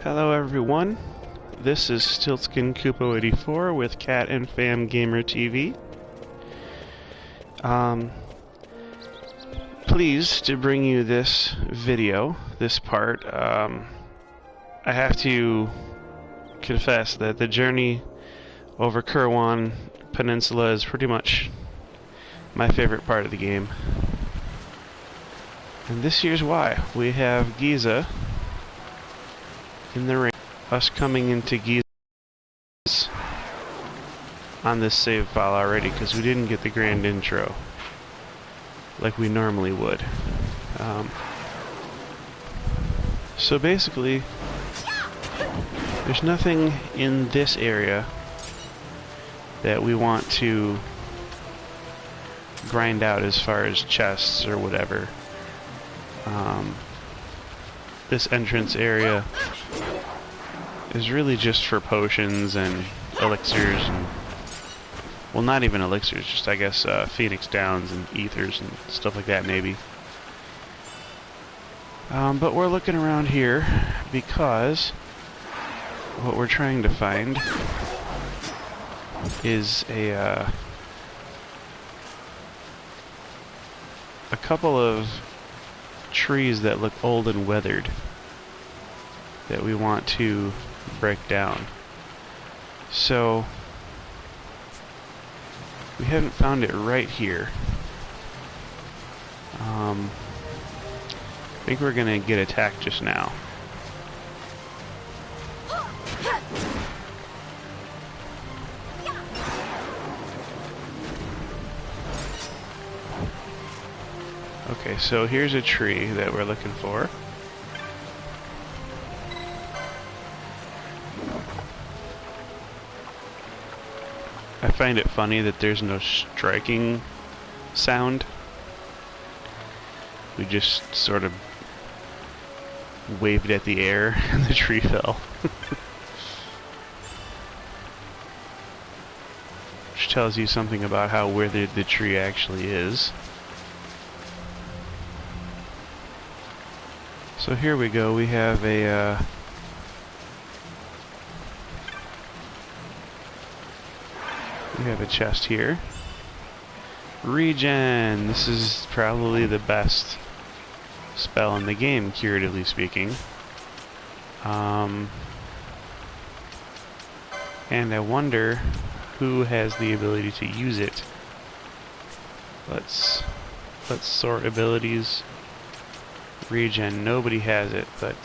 Hello everyone, this is StiltzkinKupo84 with Cat and Fam Gamer TV. Pleased to bring you this video, this part. I have to confess that the journey over Kurwan Peninsula is pretty much my favorite part of the game. And this here's why. We have Giza in the rain. Us coming into Giza on this save file already because we didn't get the grand intro like we normally would. So basically, there's nothing in this area that we want to grind out as far as chests or whatever. This entrance area is really just for potions and elixirs and, well, not even elixirs, just I guess Phoenix Downs and ethers and stuff like that maybe. But we're looking around here because what we're trying to find is a couple of trees that look old and weathered that we want to break down. So we haven't found it right here. I think we're gonna get attacked just now. Okay, so here's a tree that we're looking for. I find it funny that there's no striking sound. We just sort of waved at the air and the tree fell. Which tells you something about how withered the tree actually is. So here we go, we have a chest here. Regen! This is probably the best spell in the game, curatively speaking. And I wonder who has the ability to use it. Let's sort abilities. Regen, nobody has it, but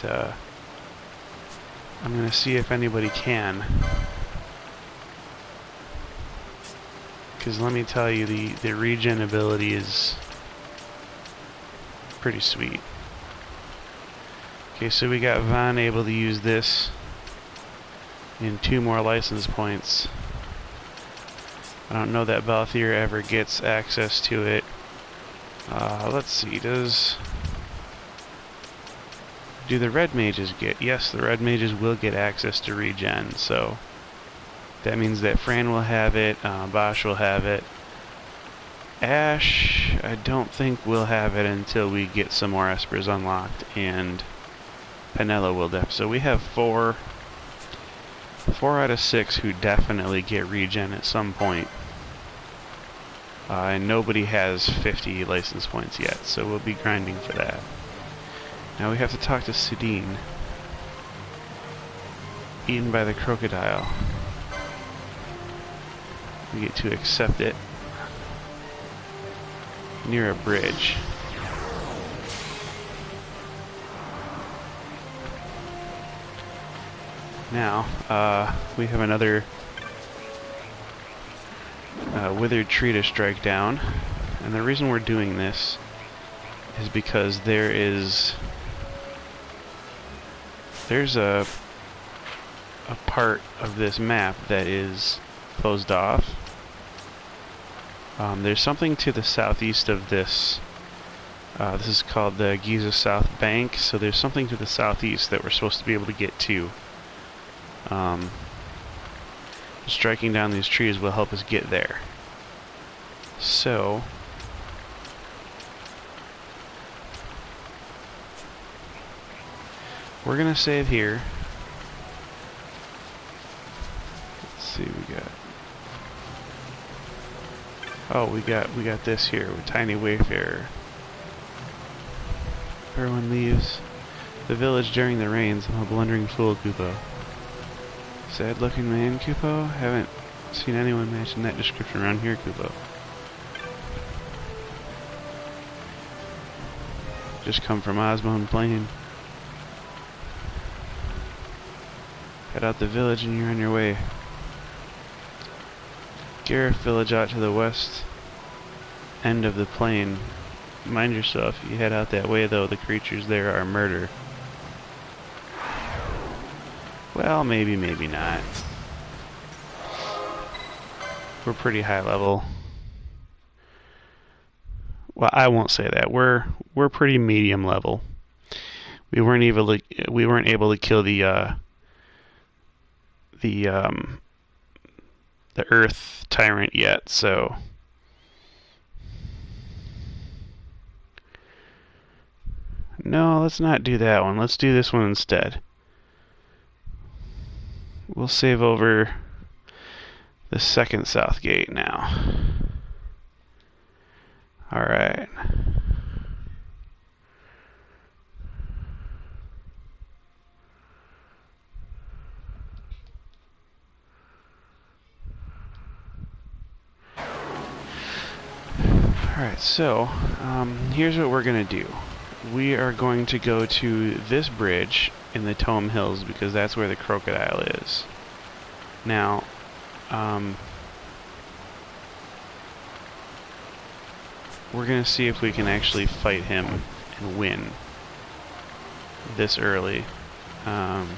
I'm gonna see if anybody can. Because let me tell you, the regen ability is pretty sweet. Okay, so we got Von able to use this in 2 more license points. I don't know that Balthier ever gets access to it. Let's see, do the red mages get? Yes, the red mages will get access to regen, so that means that Fran will have it, Bosch will have it. Ash, I don't think we'll have it until we get some more Espers unlocked, and Penella will so we have 4 out of 6 who definitely get regen at some point. And nobody has 50 license points yet, so we'll be grinding for that. Now we have to talk to Sidine. Eaten by the Croakadile. We get to accept it near a bridge. Now, we have another withered tree to strike down, and the reason we're doing this is because there's a part of this map that is closed off. There's something to the southeast of this. This is called the Giza South Bank, so there's something to the southeast that we're supposed to be able to get to. Striking down these trees will help us get there. So we're gonna save here, see, we got... Oh, we got this here with Tiny Wayfarer. Everyone leaves the village during the rains. I'm a blundering fool, Kupo. Sad looking man, Kupo? Haven't seen anyone matching that description around here, Kupo. Just come from Osmond Plain. Head out the village and you're on your way. Gareth village out to the west end of the plain. Mind yourself, you head out that way though, the creatures there are murder. Well, maybe, maybe not. We're pretty high level. Well, I won't say that. We're pretty medium level. We weren't able to kill the Earth Tyrant yet, so no, let's not do that one. Let's do this one instead. We'll save over the second south gate now. Alright. Alright, so here's what we're going to do. We are going to go to this bridge in the Tome Hills because that's where the Croakadile is. Now, we're going to see if we can actually fight him and win this early. Not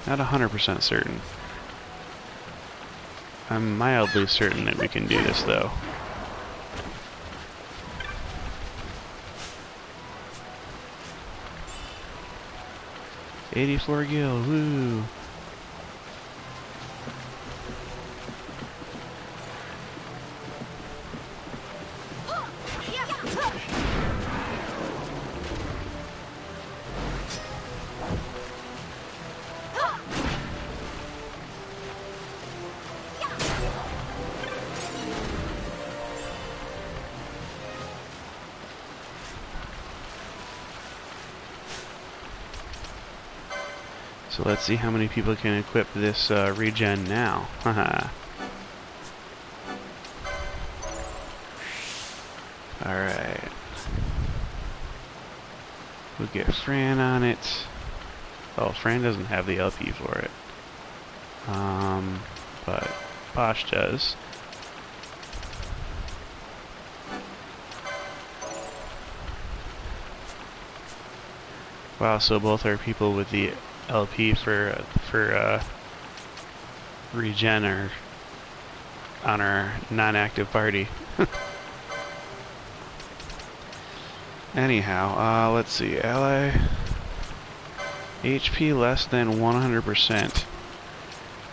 100% certain. I'm mildly certain that we can do this, though. $84 gil, woo! So let's see how many people can equip this regen now. Haha. Alright. We'll get Fran on it. Oh, Fran doesn't have the LP for it. But Bosch does. Wow, so both are people with the LP for regen are on our non-active party. Anyhow, let's see. Ally HP less than 100%.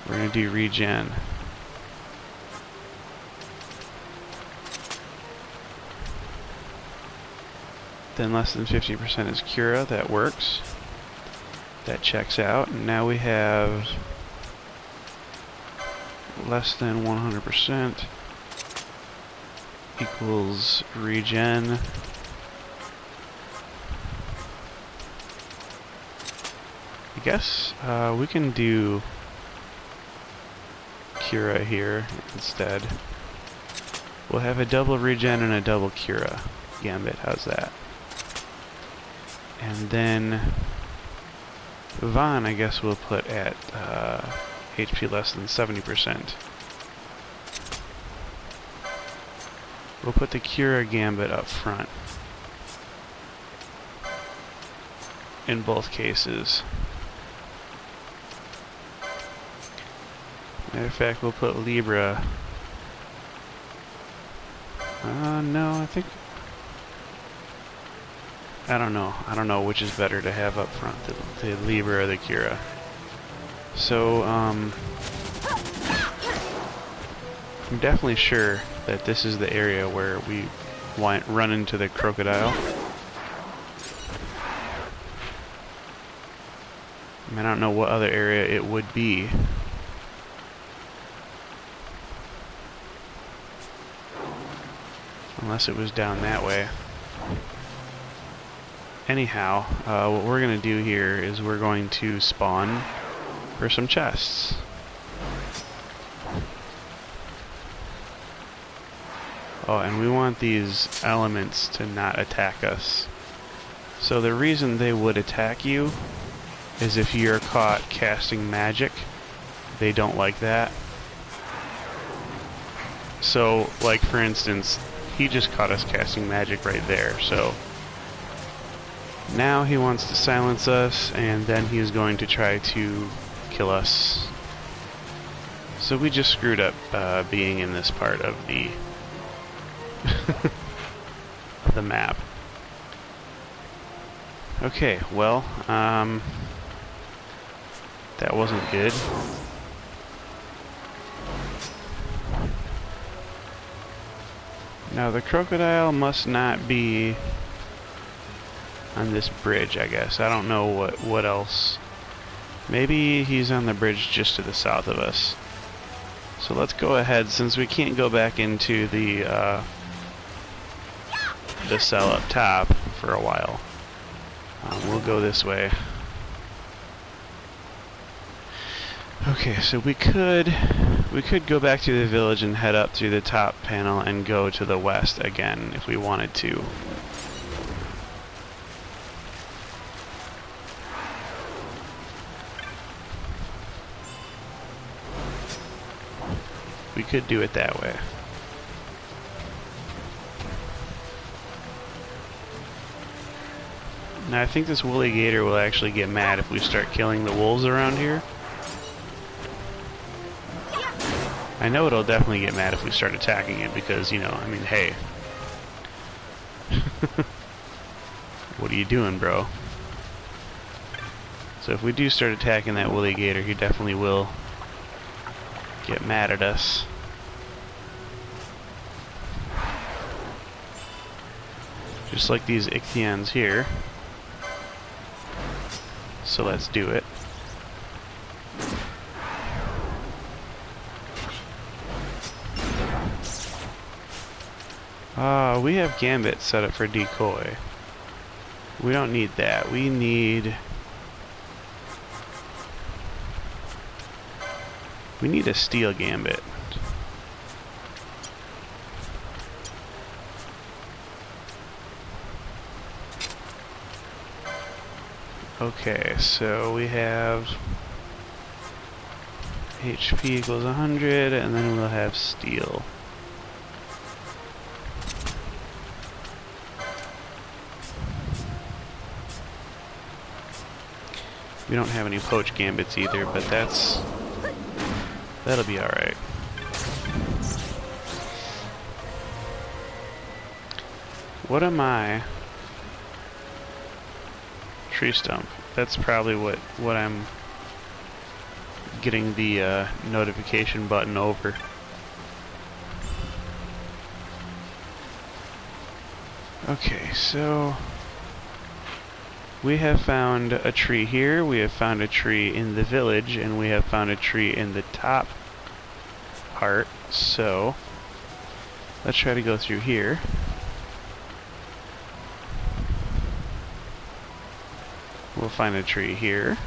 We're gonna do regen. Then less than 50% is Cura. That works. That checks out. And now we have less than 100% equals regen. I guess we can do Cura here instead. We'll have a double regen and a double Cura gambit. How's that? And then Vaughn, I guess we'll put at HP less than 70%. We'll put the Cura Gambit up front. In both cases. Matter of fact, we'll put Libra. No, I think... I don't know. I don't know which is better to have up front, the Libra or the Cura. So, I'm definitely sure that this is the area where we run into the Croakadile. I mean, I don't know what other area it would be. Unless it was down that way. Anyhow, what we're going to do here is we're going to spawn for some chests. Oh, and we want these elements to not attack us. So the reason they would attack you is if you're caught casting magic. They don't like that. So, like for instance, he just caught us casting magic right there, so now he wants to silence us, and then he is going to try to kill us. So we just screwed up being in this part of the of the map. Okay, well, that wasn't good. Now the Croakadile must not be on this bridge, I guess. I don't know what else. Maybe he's on the bridge just to the south of us. So let's go ahead, since we can't go back into the cell up top for a while. We'll go this way. Okay, so we could go back to the village and head up through the top panel and go to the west again if we wanted to. We could do it that way. Now I think this woolly gator will actually get mad if we start killing the wolves around here. I know it'll definitely get mad if we start attacking it because, you know, I mean, hey. What are you doing, bro? So if we do start attacking that woolly gator, he definitely will get mad at us. Just like these ichthyons here. So let's do it. We have Gambit set up for decoy. We don't need that. We need a steel Gambit. Okay, so we have HP equals 100, and then we'll have steel. We don't have any poach gambits either, but that'll be alright. What am I? Tree stump. That's probably what I'm getting the notification button over. Okay, so we have found a tree here, we have found a tree in the village, and we have found a tree in the top part, so let's try to go through here. We'll find a tree here.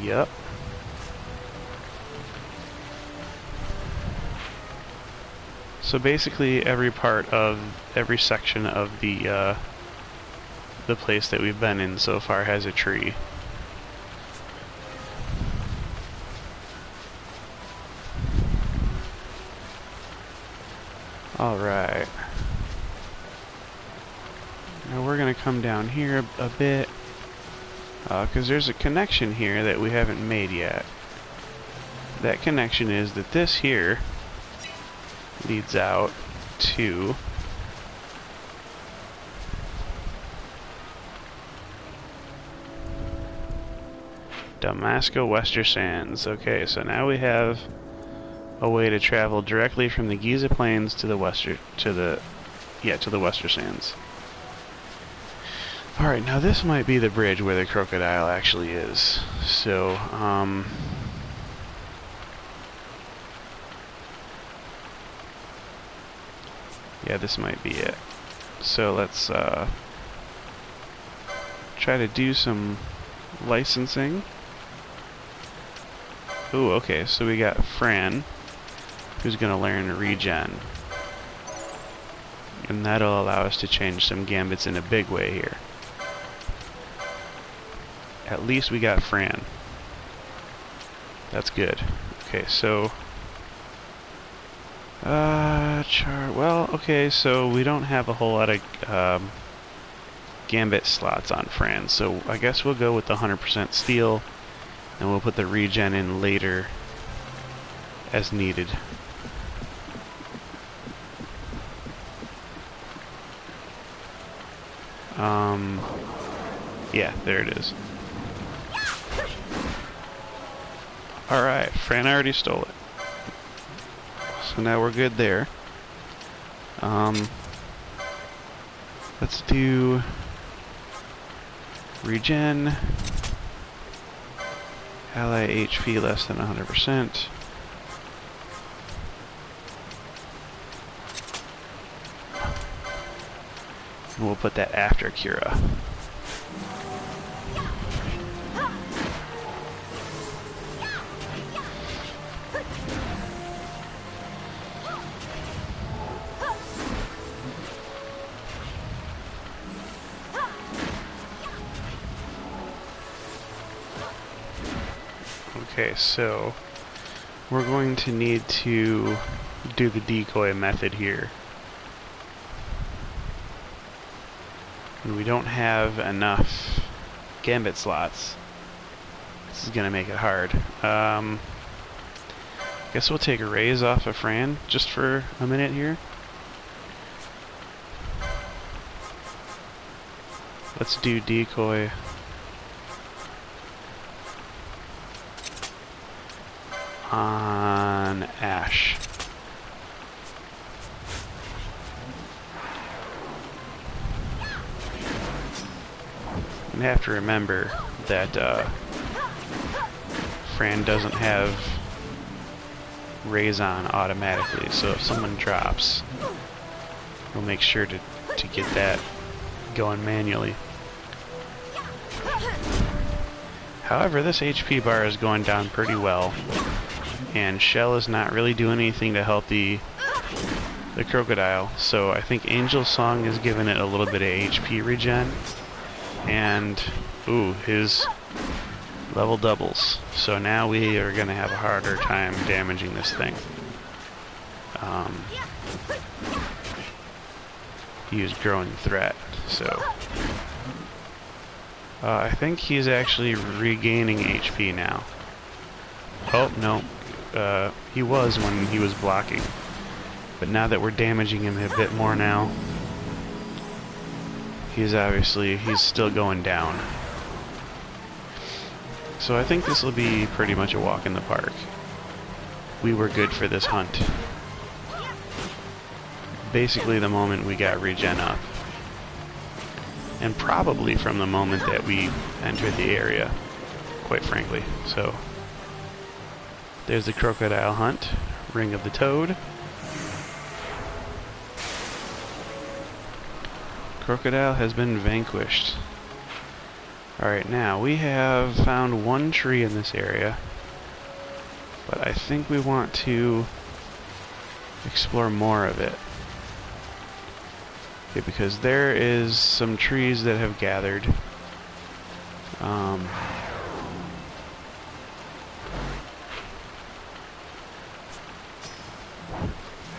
Yep. So basically every section of the place that we've been in so far has a tree. Alright. Now we're gonna come down here a bit, because there's a connection here that we haven't made yet. That connection is that this here leads out to Damasco Wester Sands. Okay, so now we have a way to travel directly from the Giza Plains to the Wester Sands. Alright, now this might be the bridge where the Croakadile actually is. So, yeah, this might be it. So let's try to do some licensing. Ooh, okay, so we got Fran, who's gonna learn regen. And that'll allow us to change some gambits in a big way here. At least we got Fran. That's good. Okay, so well, okay, so we don't have a whole lot of gambit slots on Fran, so I guess we'll go with the 100% steel, and we'll put the regen in later as needed. Yeah, there it is. Alright, Fran already stole it. So now we're good there. Let's do regen, ally HP less than 100%. And we'll put that after Cura. Okay, so we're going to need to do the decoy method here. And we don't have enough gambit slots. This is going to make it hard. Guess we'll take a raise off of Fran just for a minute here. Let's do decoy. On Ash. You have to remember that Fran doesn't have raise on automatically, so if someone drops, we'll make sure to get that going manually. However, this HP bar is going down pretty well, and Shell is not really doing anything to help the Croakadile, so I think Angel's Song is giving it a little bit of HP regen, and ooh, his level doubles. So now we are going to have a harder time damaging this thing. He used Growing Threat, so I think he's actually regaining HP now. Oh, no. He was when he was blocking. But now that we're damaging him a bit more now, he's still going down. So I think this will be pretty much a walk in the park. We were good for this hunt. Basically the moment we got regen up. And probably from the moment that we entered the area, quite frankly. So there's the Croakadile hunt, Ring of the Toad. Croakadile has been vanquished. Alright, now we have found one tree in this area, but I think we want to explore more of it. Okay, because there is some trees that have gathered. I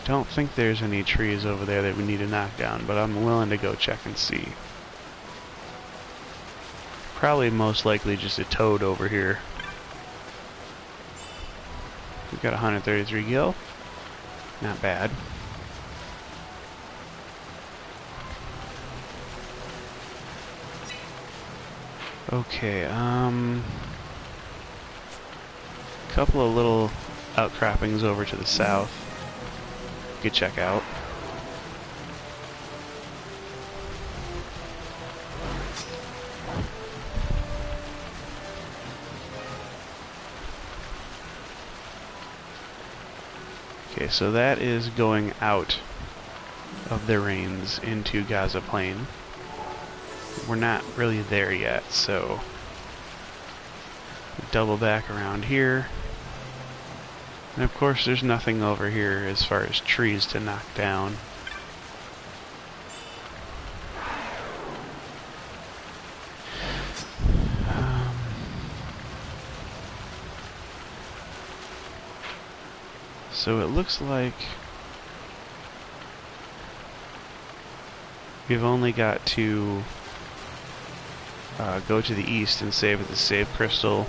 don't think there's any trees over there that we need to knock down, but I'm willing to go check and see. Probably most likely just a toad over here. We've got 133 gil. Not bad. Okay, couple of little outcroppings over to the south you could check out. Okay, so that is going out of the Rains into Gaza Plain. We're not really there yet, so double back around here. And of course there's nothing over here as far as trees to knock down. So it looks like we've only got to go to the east and save the save crystal,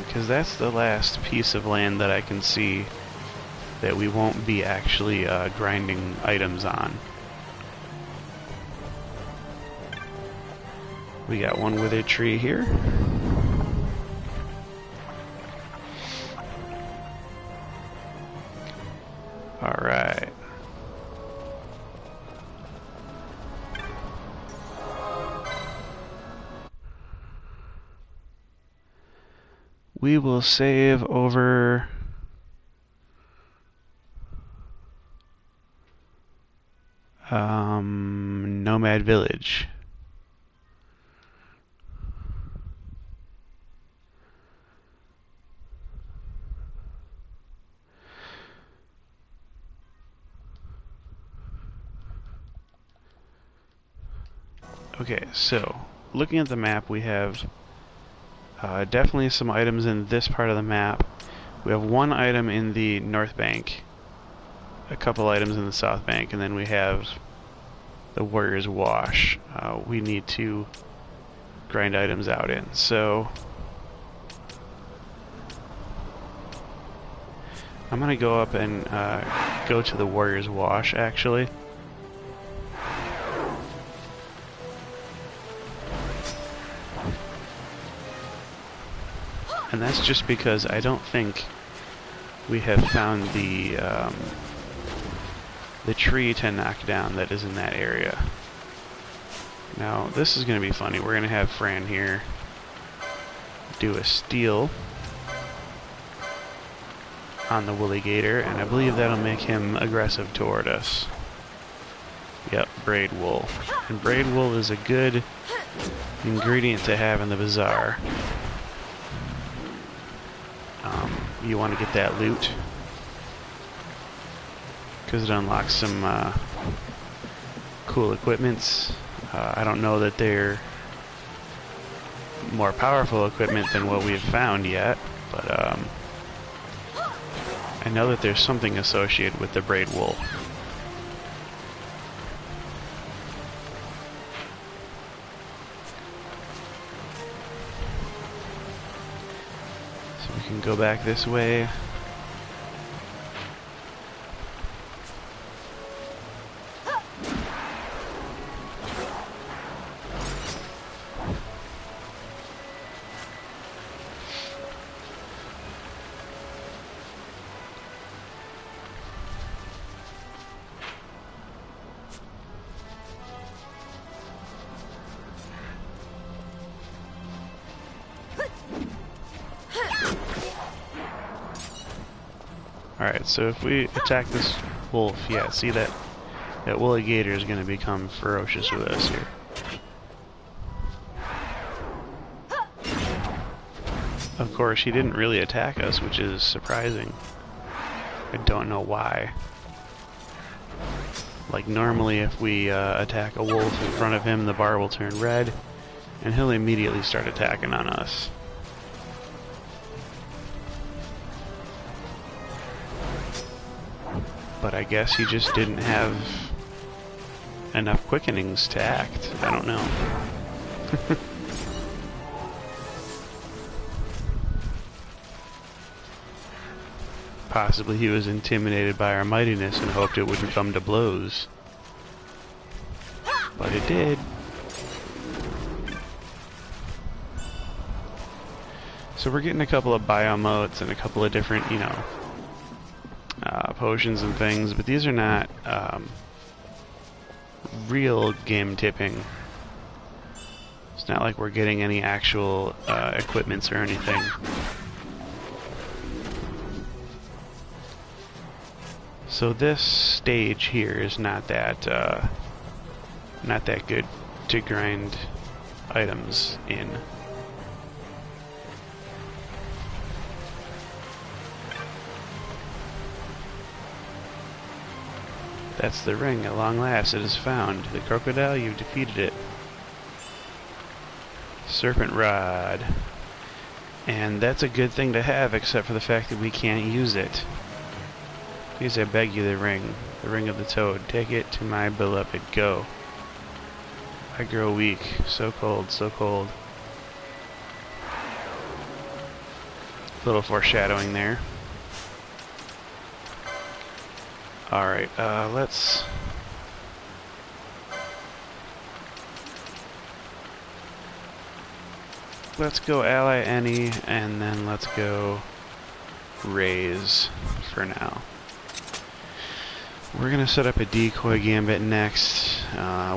because that's the last piece of land that I can see that we won't be actually grinding items on. We got one withered tree here. Alright. We will save over Nomad Village. Okay, so looking at the map, we have definitely some items in this part of the map. We have one item in the North Bank, a couple items in the South Bank, and then we have the Warrior's Wash. We need to grind items out in. So I'm gonna go up and go to the Warrior's Wash, actually. And that's just because I don't think we have found the tree to knock down that is in that area. Now, this is going to be funny. We're going to have Fran here do a steal on the woolly gator, and I believe that'll make him aggressive toward us. Yep, braid wool. And braid wool is a good ingredient to have in the bazaar. You want to get that loot because it unlocks some cool equipments. I don't know that they're more powerful equipment than what we've found yet, but I know that there's something associated with the braid wool. Can go back this way. Alright, so if we attack this wolf, yeah, see that woolly gator is going to become ferocious with us here. Of course, he didn't really attack us, which is surprising. I don't know why. Like, normally if we attack a wolf in front of him, the bar will turn red, and he'll immediately start attacking on us. But I guess he just didn't have enough quickenings to act. I don't know. Possibly he was intimidated by our mightiness and hoped it wouldn't come to blows. But it did. So we're getting a couple of biomotes and a couple of different, you know, potions and things, but these are not real game tipping. It's not like we're getting any actual equipments or anything. So this stage here is not that good to grind items in. That's the ring. At long last, it is found. The Croakadile, you've defeated it. Serpent Rod. And that's a good thing to have, except for the fact that we can't use it. Please, I beg you, the ring of the toad. Take it to my beloved. Go. I grow weak. So cold, so cold. A little foreshadowing there. Alright, let's go ally any, and then let's go raise for now. We're gonna set up a decoy gambit next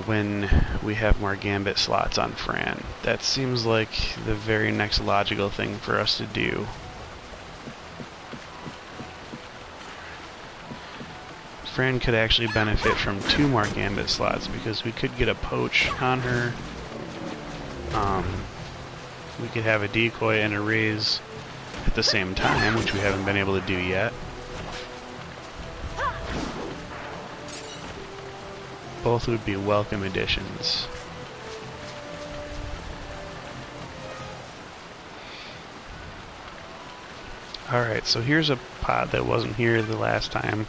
when we have more gambit slots on Fran. That seems like the very next logical thing for us to do. Fran could actually benefit from 2 more gambit slots because we could get a poach on her. We could have a decoy and a raise at the same time, which we haven't been able to do yet. Both would be welcome additions. Alright, so here's a pod that wasn't here the last time.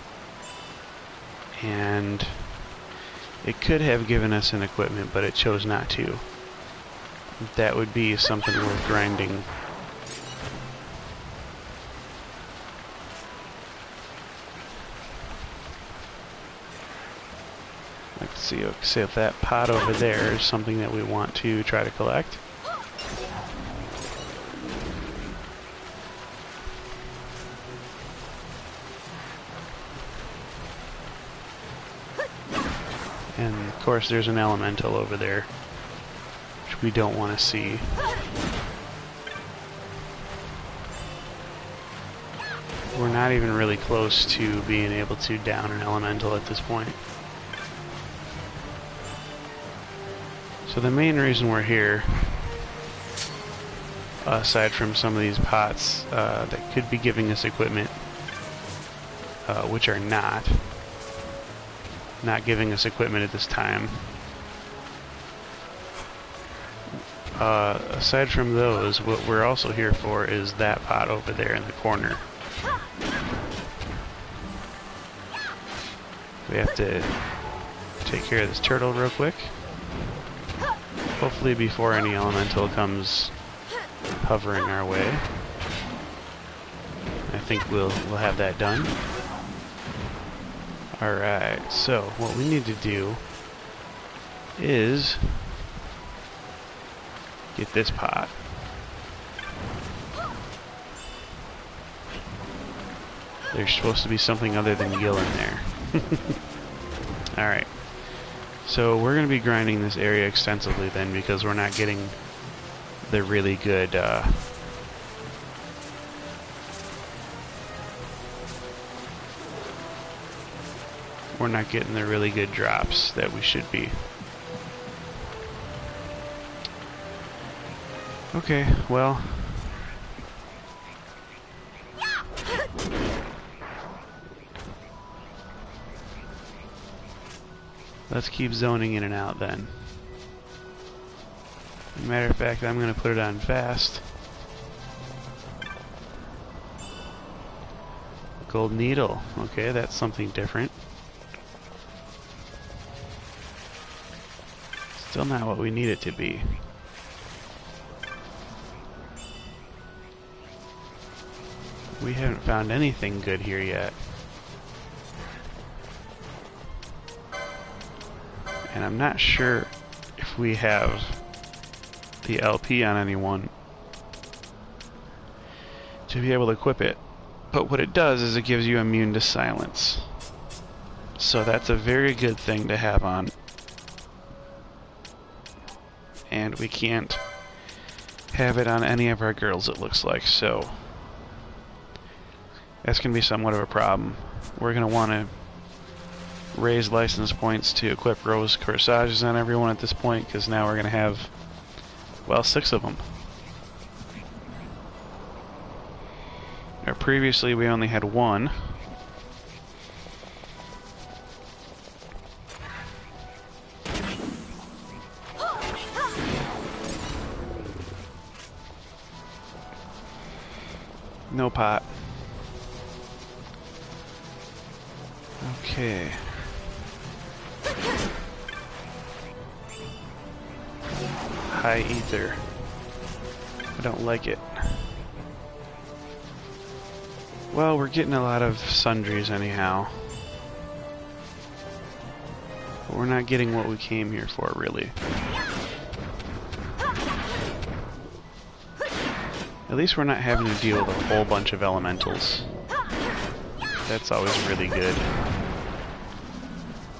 And it could have given us an equipment, but it chose not to. That would be something worth grinding. Let's see if that pot over there is something that we want to try to collect. And of course there's an elemental over there, which we don't want to see. We're not even really close to being able to down an elemental at this point. So the main reason we're here, aside from some of these pots that could be giving us equipment, which are not giving us equipment at this time. Aside from those, what we're also here for is that pot over there in the corner. We have to take care of this turtle real quick. Hopefully before any elemental comes hovering our way. I think we'll have that done. Alright, so what we need to do is get this pot. There's supposed to be something other than gill in there. Alright, so we're going to be grinding this area extensively then, because we're not getting the really good drops that we should be. Okay, well, let's keep zoning in and out then. As a matter of fact, I'm going to put it on fast. Gold needle. Okay, that's something different. Still not what we need it to be. We haven't found anything good here yet. And I'm not sure if we have the LP on anyone. to be able to equip it. But what it does is it gives you immune to silence. So that's a very good thing to have on. And we can't have it on any of our girls, it looks like, so that's going to be somewhat of a problem. We're going to want to raise license points to equip rose corsages on everyone at this point, because now we're going to have, well, 6 of them. Now, previously we only had 1. No pot. Okay. High ether. I don't like it. Well, we're getting a lot of sundries anyhow. But we're not getting what we came here for, really. At least we're not having to deal with a whole bunch of elementals. That's always really good.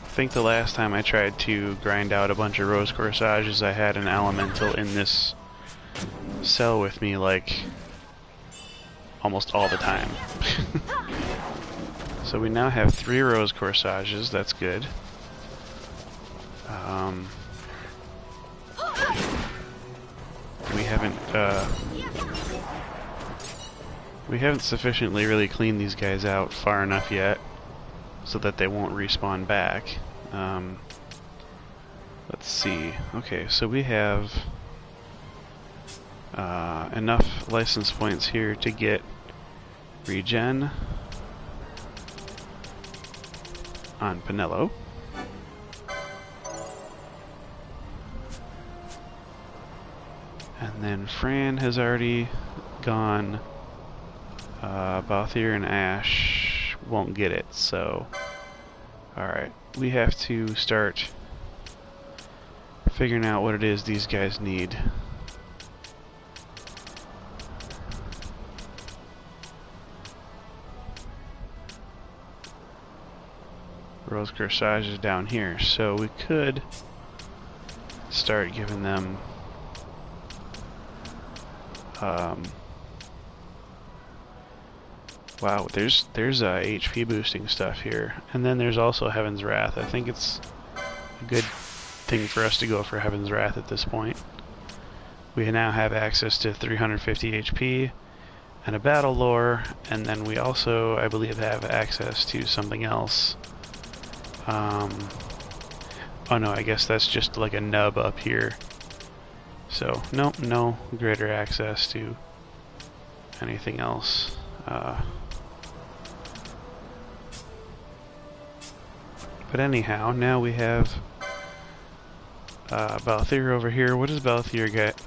I think the last time I tried to grind out a bunch of rose corsages, I had an elemental in this cell with me, like, almost all the time. So we now have 3 rose corsages, that's good. We haven't sufficiently really cleaned these guys out far enough yet so that they won't respawn back. Let's see. Okay, so we have enough license points here to get regen on Pinello. And then Fran has already gone. Balthier and Ash won't get it, so alright, we have to start figuring out what it is these guys need. Rose Corsage is down here, so we could start giving them wow, there's HP boosting stuff here, and then there's also Heaven's Wrath. I think it's a good thing for us to go for Heaven's Wrath at this point. We now have access to 350 HP and a battle lore, and then we also, I believe, have access to something else. Oh no, I guess that's just like a nub up here. So, nope, no greater access to anything else. But anyhow, now we have Balthier over here. What does Balthier get?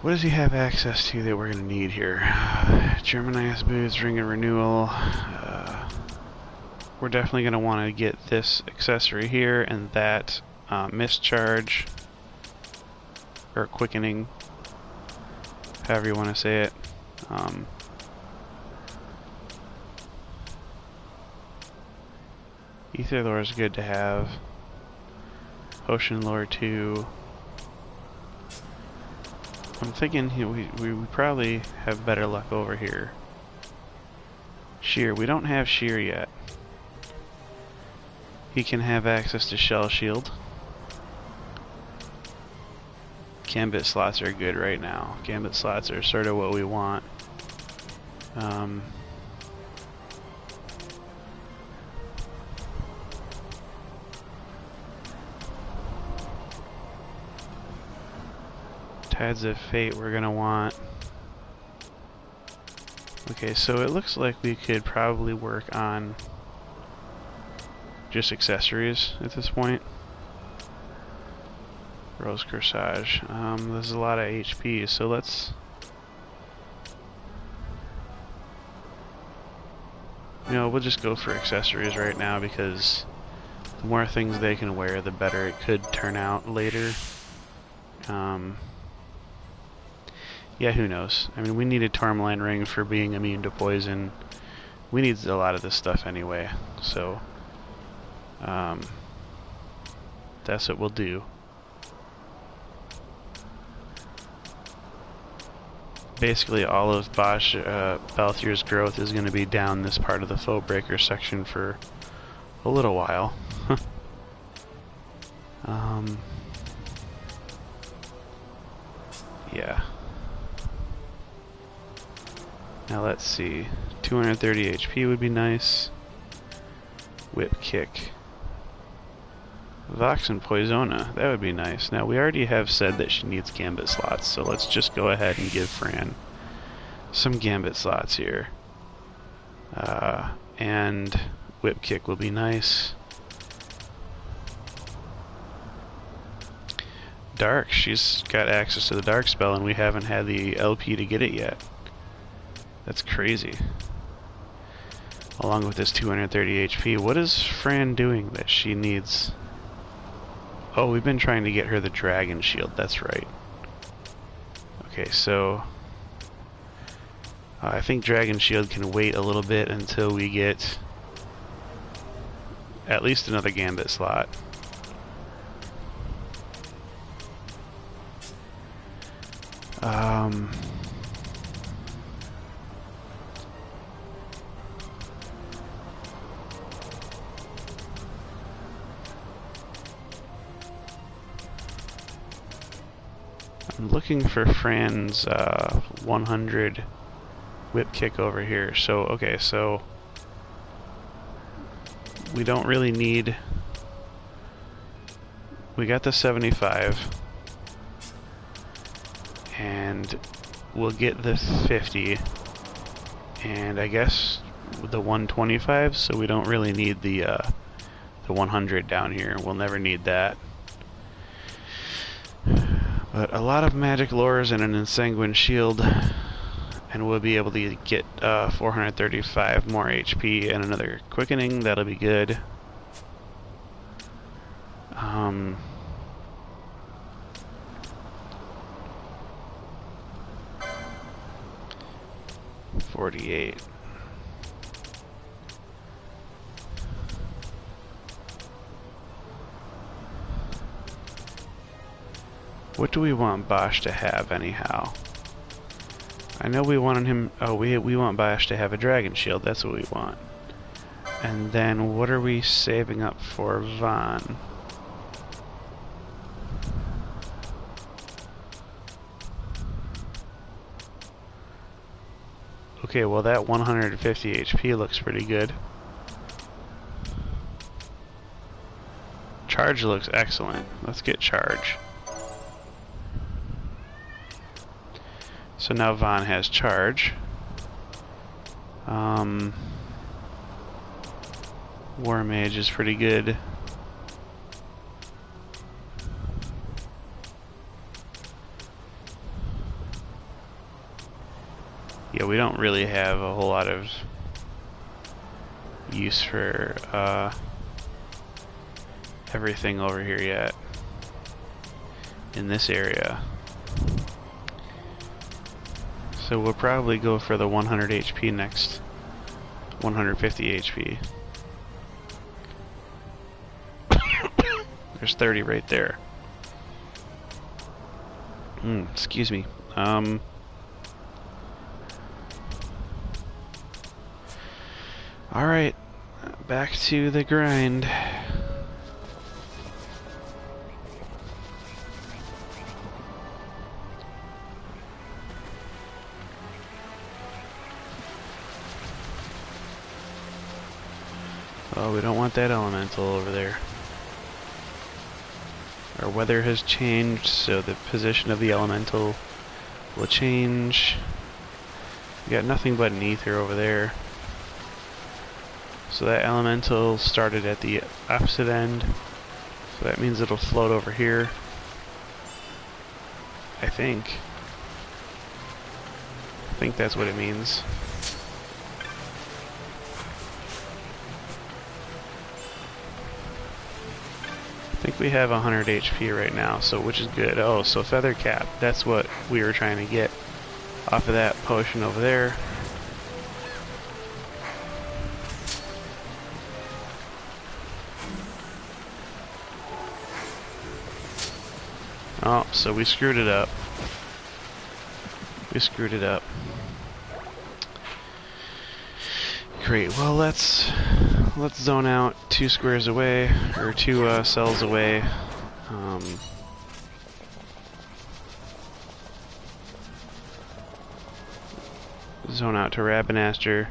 What does he have access to that we're going to need here? Germanized boots, ring of renewal. We're definitely going to want to get this accessory here and that mist charge, or quickening, however you want to say it. Ether lore is good to have. Potion lore too. I'm thinking we probably have better luck over here. Shear. We don't have Shear yet. He can have access to Shell Shield. Gambit slots are good right now. Gambit slots are sort of what we want. Tides of Fate we're gonna want. Okay, so it looks like we could probably work on just accessories at this point. Rose Corsage. There's a lot of HP, so let's... You know, we'll just go for accessories right now, because the more things they can wear, the better it could turn out later. Yeah, who knows? I mean, we need a tourmaline ring for being immune to poison. We need a lot of this stuff anyway, so that's what we'll do. Basically, all of Bosch Balthier's growth is going to be down this part of the foe breaker section for a little while. Yeah. Now let's see. 230 HP would be nice. Whip kick. Vox and Poisona, that would be nice. Now we already have said that she needs gambit slots, so let's just go ahead and give Fran some gambit slots here. And whip kick will be nice. Dark, she's got access to the dark spell and we haven't had the LP to get it yet. That's crazy. Along with this 230 HP, what is Fran doing that she needs? Oh, we've been trying to get her the dragon shield, that's right. Okay, so I think dragon shield can wait a little bit until we get at least another gambit slot. I'm looking for Fran's 100 whip kick over here. So, okay, so we don't really need... We got the 75. And we'll get the 50. And I guess the 125, so we don't really need the 100 down here. We'll never need that. But a lot of magic lures and an ensanguined shield, and we'll be able to get 435 more HP and another quickening. That'll be good. 48. What do we want Bosch to have anyhow? I know we wanted him... Oh, we want Bosch to have a dragon shield. That's what we want. And then what are we saving up for Vaughn? Okay, well that 150 HP looks pretty good. Charge looks excellent. Let's get charge. So now Vaughn has charge. War Mage is pretty good. Yeah, we don't really have a whole lot of use for everything over here yet in this area. So we'll probably go for the 100 HP next. 150 HP. There's 30 right there. Excuse me. Alright, back to the grind. Oh, we don't want that elemental over there. Our weather has changed, so the position of the elemental will change. We got nothing but an ether over there. So that elemental started at the opposite end. So that means it'll float over here. I think that's what it means. I think we have 100 HP right now, so which is good. Oh, so feather cap. That's what we were trying to get. off of that potion over there. Oh, so we screwed it up. We screwed it up. Great. Well, let's zone out 2 squares away, or 2 cells away. Zone out to Rabinaster,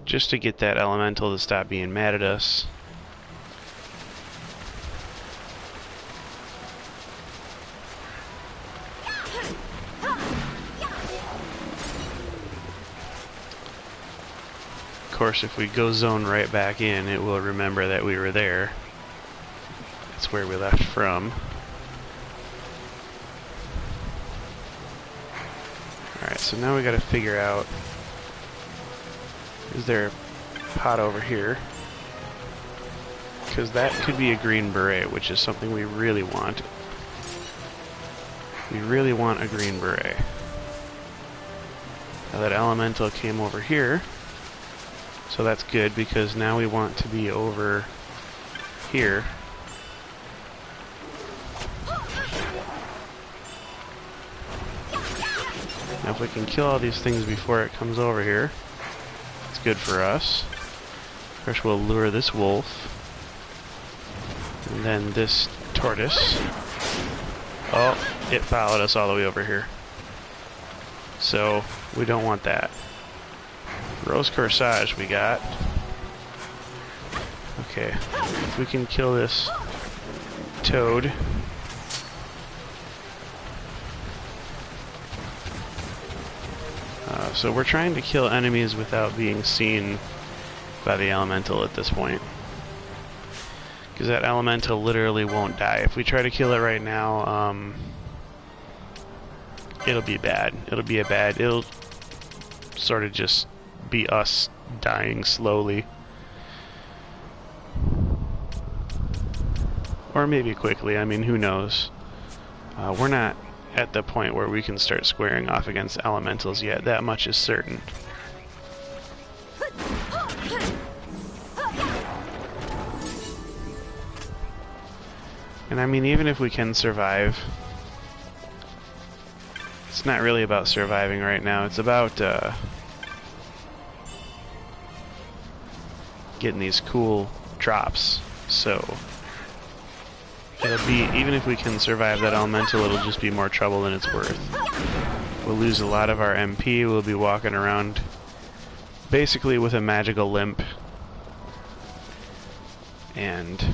just to get that elemental to stop being mad at us. Of course, if we go zone right back in, it will remember that we were there. That's where we left from. Alright, so now we gotta figure out, is there a pot over here? Because that could be a green beret, which is something we really want. We really want a green beret. Now that elemental came over here, so that's good because now we want to be over here. Now if we can kill all these things before it comes over here, it's good for us. First we'll lure this wolf, and then this tortoise. Oh, it followed us all the way over here. So we don't want that. Rose Corsage we got. Okay, if we can kill this toad. So we're trying to kill enemies without being seen by the elemental at this point. Because that elemental literally won't die. If we try to kill it right now, it'll be bad. It'll sort of just be us dying slowly. Or maybe quickly, I mean, who knows. We're not at the point where we can start squaring off against elementals yet, that much is certain. And I mean, even if we can survive, it's not really about surviving right now, it's about getting these cool drops. So it'll be, even if we can survive that elemental, it'll just be more trouble than it's worth. We'll lose a lot of our MP, we'll be walking around basically with a magical limp. And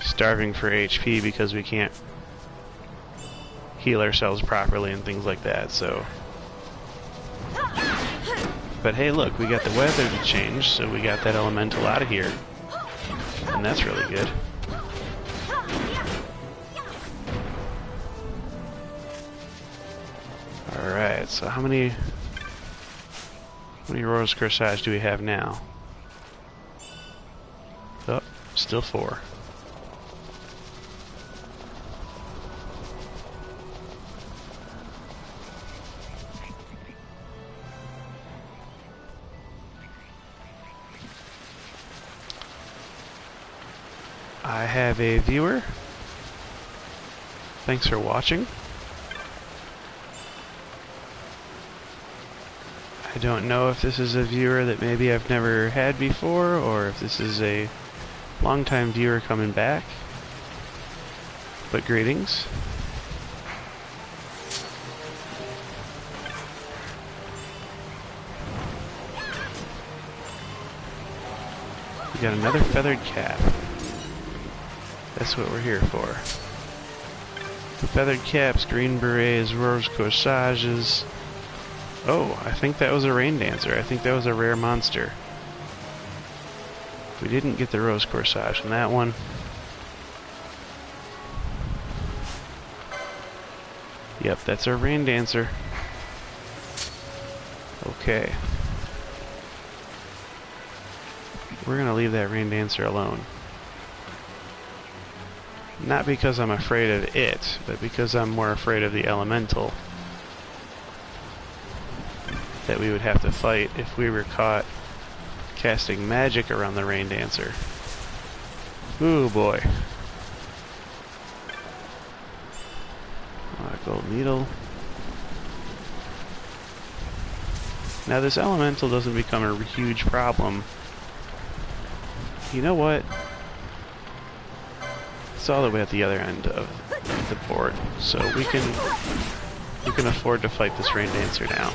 starving for HP because we can't heal ourselves properly and things like that, so. But hey, look, we got the weather to change, so we got that elemental out of here. And that's really good. Alright, so how many Rose Corsage do we have now? Oh, still 4. I have a viewer. Thanks for watching. I don't know if this is a viewer that maybe I've never had before, or if this is a long-time viewer coming back. But greetings. We got another feathered cap. That's what we're here for. The feathered caps, green berets, rose corsages. Oh, I think that was a rain dancer. I think that was a rare monster. We didn't get the rose corsage in that one. Yep, that's our rain dancer. Okay. We're gonna leave that rain dancer alone. Not because I'm afraid of it, but because I'm more afraid of the elemental that we would have to fight if we were caught casting magic around the Rain Dancer. Ooh boy. Gold needle. Now this elemental doesn't become a huge problem. You know what? It's all the way at the other end of the board, so we can afford to fight this Rain Dancer now.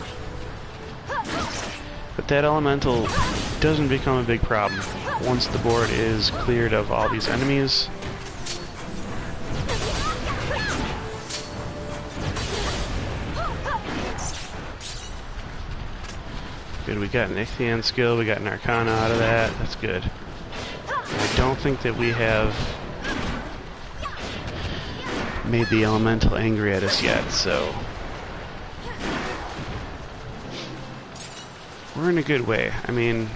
But that elemental doesn't become a big problem once the board is cleared of all these enemies. Good, we got an Ichthian skill, we got an Arcana out of that, that's good. I don't think that we have made the elemental angry at us yet, so we're in a good way. I mean,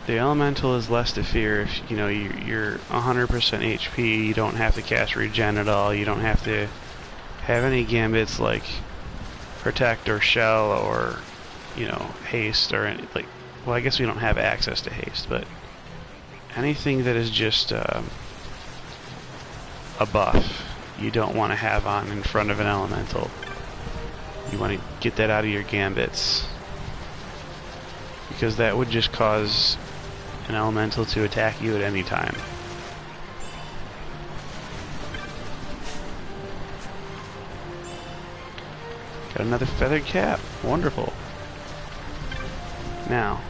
the elemental is less to fear if, you know, you're 100% HP, you don't have to cast regen at all, you don't have to have any gambits like protect or shell or, you know, haste or any, like, well, I guess we don't have access to haste, but anything that is just a buff you don't want to have on in front of an elemental. You want to get that out of your gambits, because that would just cause an elemental to attack you at any time. Got another feathered cap. Wonderful. Now,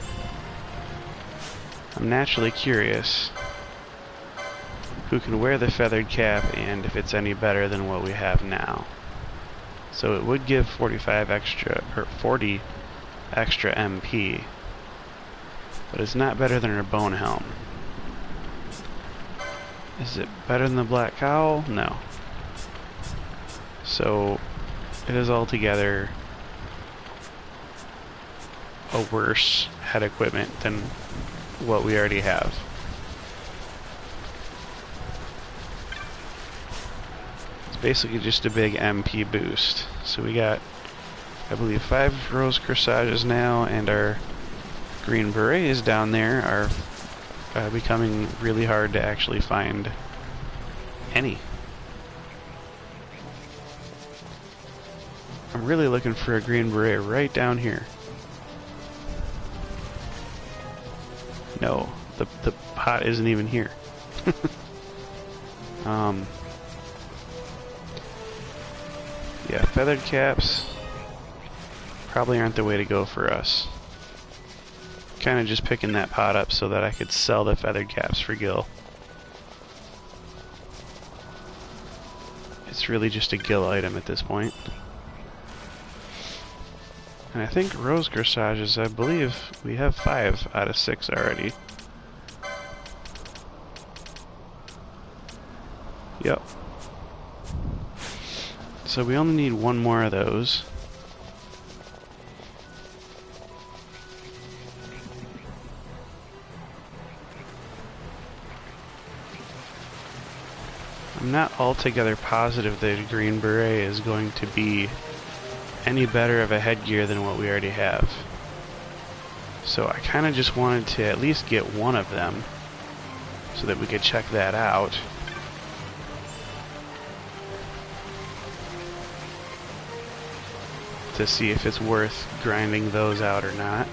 I'm naturally curious who can wear the feathered cap and if it's any better than what we have now. So it would give 45 extra, or 40 extra MP, but it's not better than her bone helm. Is it better than the black cowl? No. So it is altogether a worse head equipment than what we already have. It's basically just a big MP boost. So we got, I believe, 5 rose corsages now, and our green berets down there are becoming really hard to actually find any. I'm really looking for a green beret right down here. No, the pot isn't even here. Yeah, feathered caps probably aren't the way to go for us. Kind of just picking that pot up so that I could sell the feathered caps for Gil. It's really just a Gil item at this point. And I think rose corsages, I believe we have 5 out of 6 already. Yep. So we only need 1 more of those. I'm not altogether positive that a green beret is going to be any better of a headgear than what we already have. So I kind of just wanted to at least get 1 of them so that we could check that out. To see if it's worth grinding those out or not.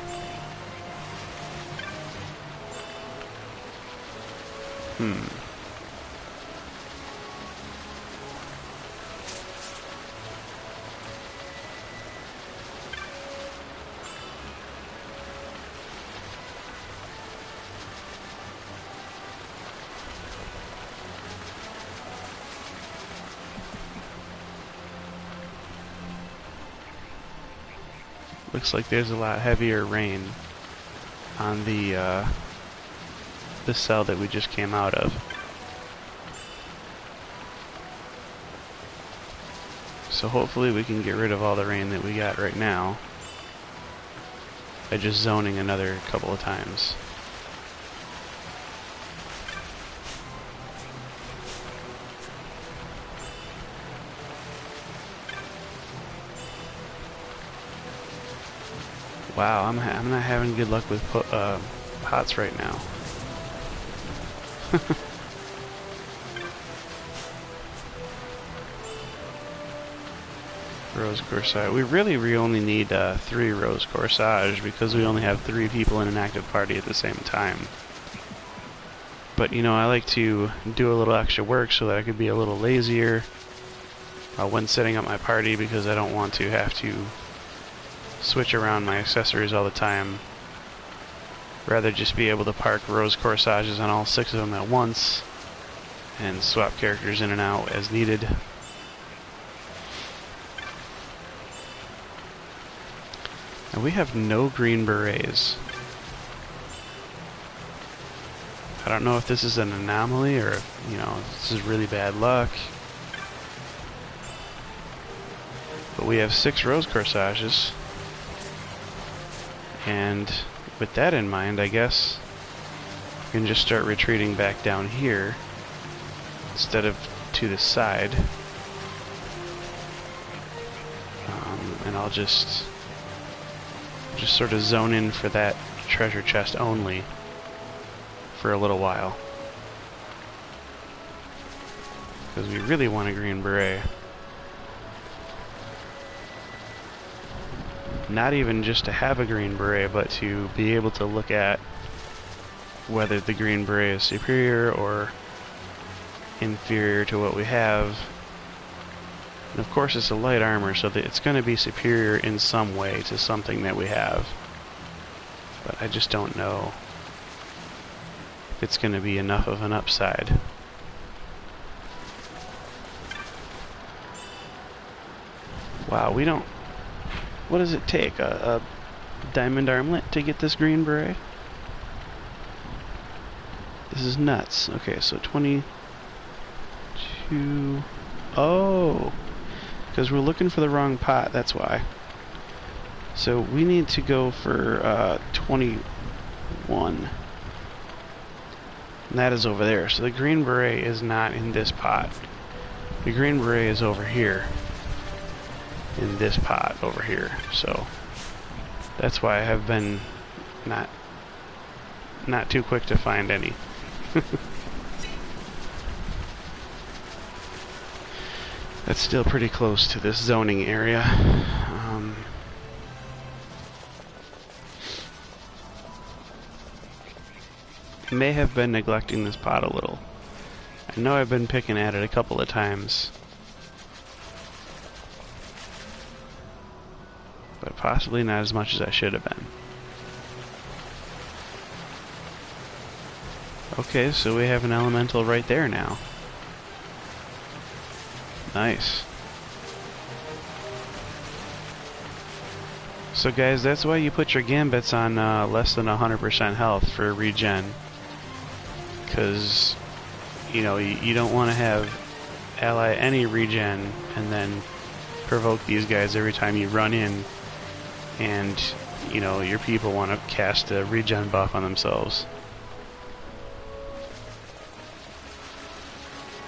Looks like there's a lot heavier rain on the cell that we just came out of. So hopefully we can get rid of all the rain that we got right now by just zoning another couple of times. Wow, I'm not having good luck with pots right now. Rose Corsage. We only need 3 Rose Corsage because we only have 3 people in an active party at the same time. But you know, I like to do a little extra work so that I could be a little lazier when setting up my party, because I don't want to have to switch around my accessories all the time. Rather just be able to park Rose Corsages on all 6 of them at once and swap characters in and out as needed. And we have no green berets. I don't know if this is an anomaly or if, you know, this is really bad luck. But we have 6 Rose Corsages. And with that in mind, I guess we can just start retreating back down here instead of to the side. And I'll just sort of zone in for that treasure chest only for a little while, because we really want a green beret. Not even just to have a green beret, but to be able to look at whether the green beret is superior or inferior to what we have. And of course it's a light armor, so that it's going to be superior in some way to something that we have. But I just don't know if it's going to be enough of an upside. Wow, we don't... What does it take? A diamond armlet to get this green beret? This is nuts. Okay, so 22... Oh! Because we're looking for the wrong pot, that's why. So we need to go for 21. And that is over there. So the green beret is not in this pot. The green beret is over here. In this pot over here. So that's why I have been not too quick to find any. That's still pretty close to this zoning area. May have been neglecting this pot a little. I know I've been picking at it a couple of times, but possibly not as much as I should have been. Okay, so we have an elemental right there now. Nice. So guys, that's why you put your gambits on less than 100% health for regen. Because, you know, you don't want to have ally any regen and then provoke these guys every time you run in, and, you know, your people want to cast a regen buff on themselves.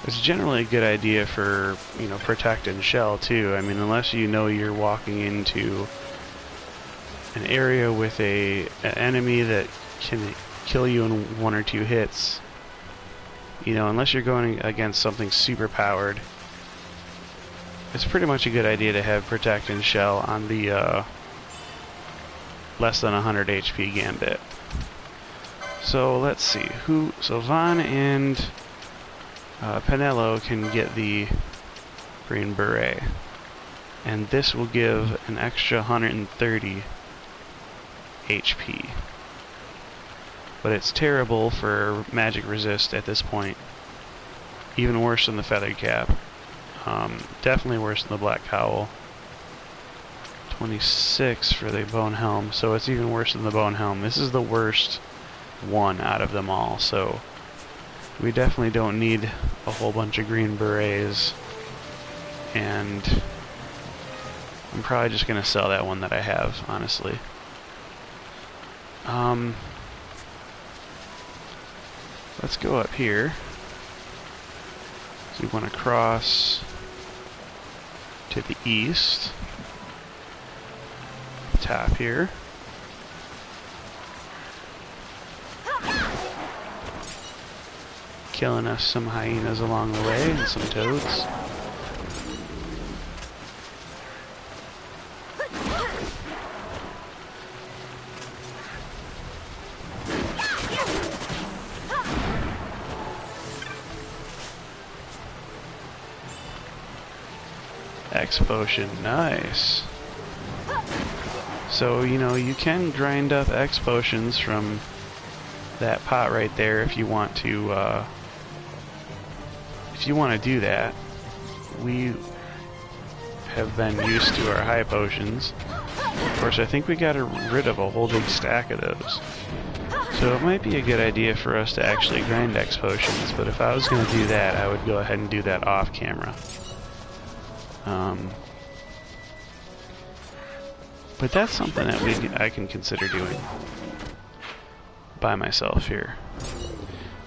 It's generally a good idea for, you know, protect and shell too. I mean, unless you know you're walking into an area with an enemy that can kill you in 1 or 2 hits, you know, unless you're going against something super powered, it's pretty much a good idea to have protect and shell on the less than 100 HP gambit. So let's see, so Vaughn and Penello can get the green beret, and this will give an extra 130 HP. But it's terrible for magic resist at this point. Even worse than the feathered cap. Definitely worse than the black cowl. 26 for the bone helm, so it's even worse than the bone helm. This is the worst one out of them all, so we definitely don't need a whole bunch of green berets. And I'm probably just going to sell that one that I have, honestly. Let's go up here. So we want to cross to the east. Top here. killing us some hyenas along the way and some toads. X potion, nice. So, you know, you can grind up X potions from that pot right there if you want to do that. We have been used to our high potions. Of course, I think we got rid of a whole big stack of those. So it might be a good idea for us to actually grind X potions, but if I was going to do that, I would go ahead and do that off camera. But that's something that I can consider doing by myself here.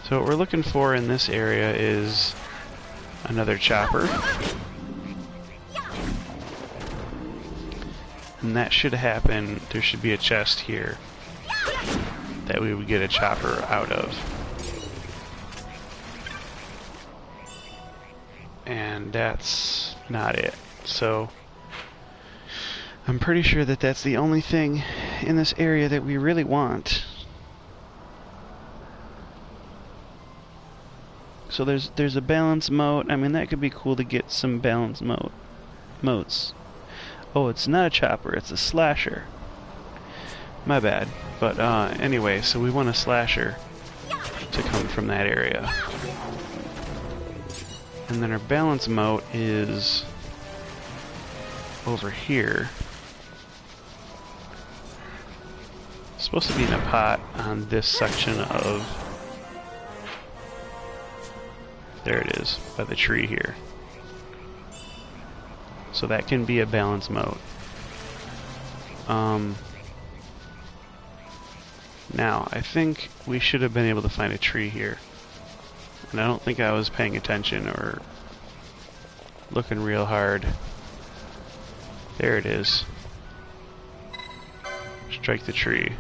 So what we're looking for in this area is another chopper. And that should happen. There should be a chest here that we would get a chopper out of. And that's not it. So I'm pretty sure that that's the only thing in this area that we really want. So there's a balance moat. I mean, that could be cool to get some balance moats. Oh, it's not a chopper, it's a slasher. My bad. But anyway, so we want a slasher to come from that area. And then our balance moat is over here. It's supposed to be in a pot on this section of... There it is, by the tree here. So that can be a balance moat. Now, I think we should have been able to find a tree here. And I don't think I was paying attention or looking real hard. There it is. Strike the tree.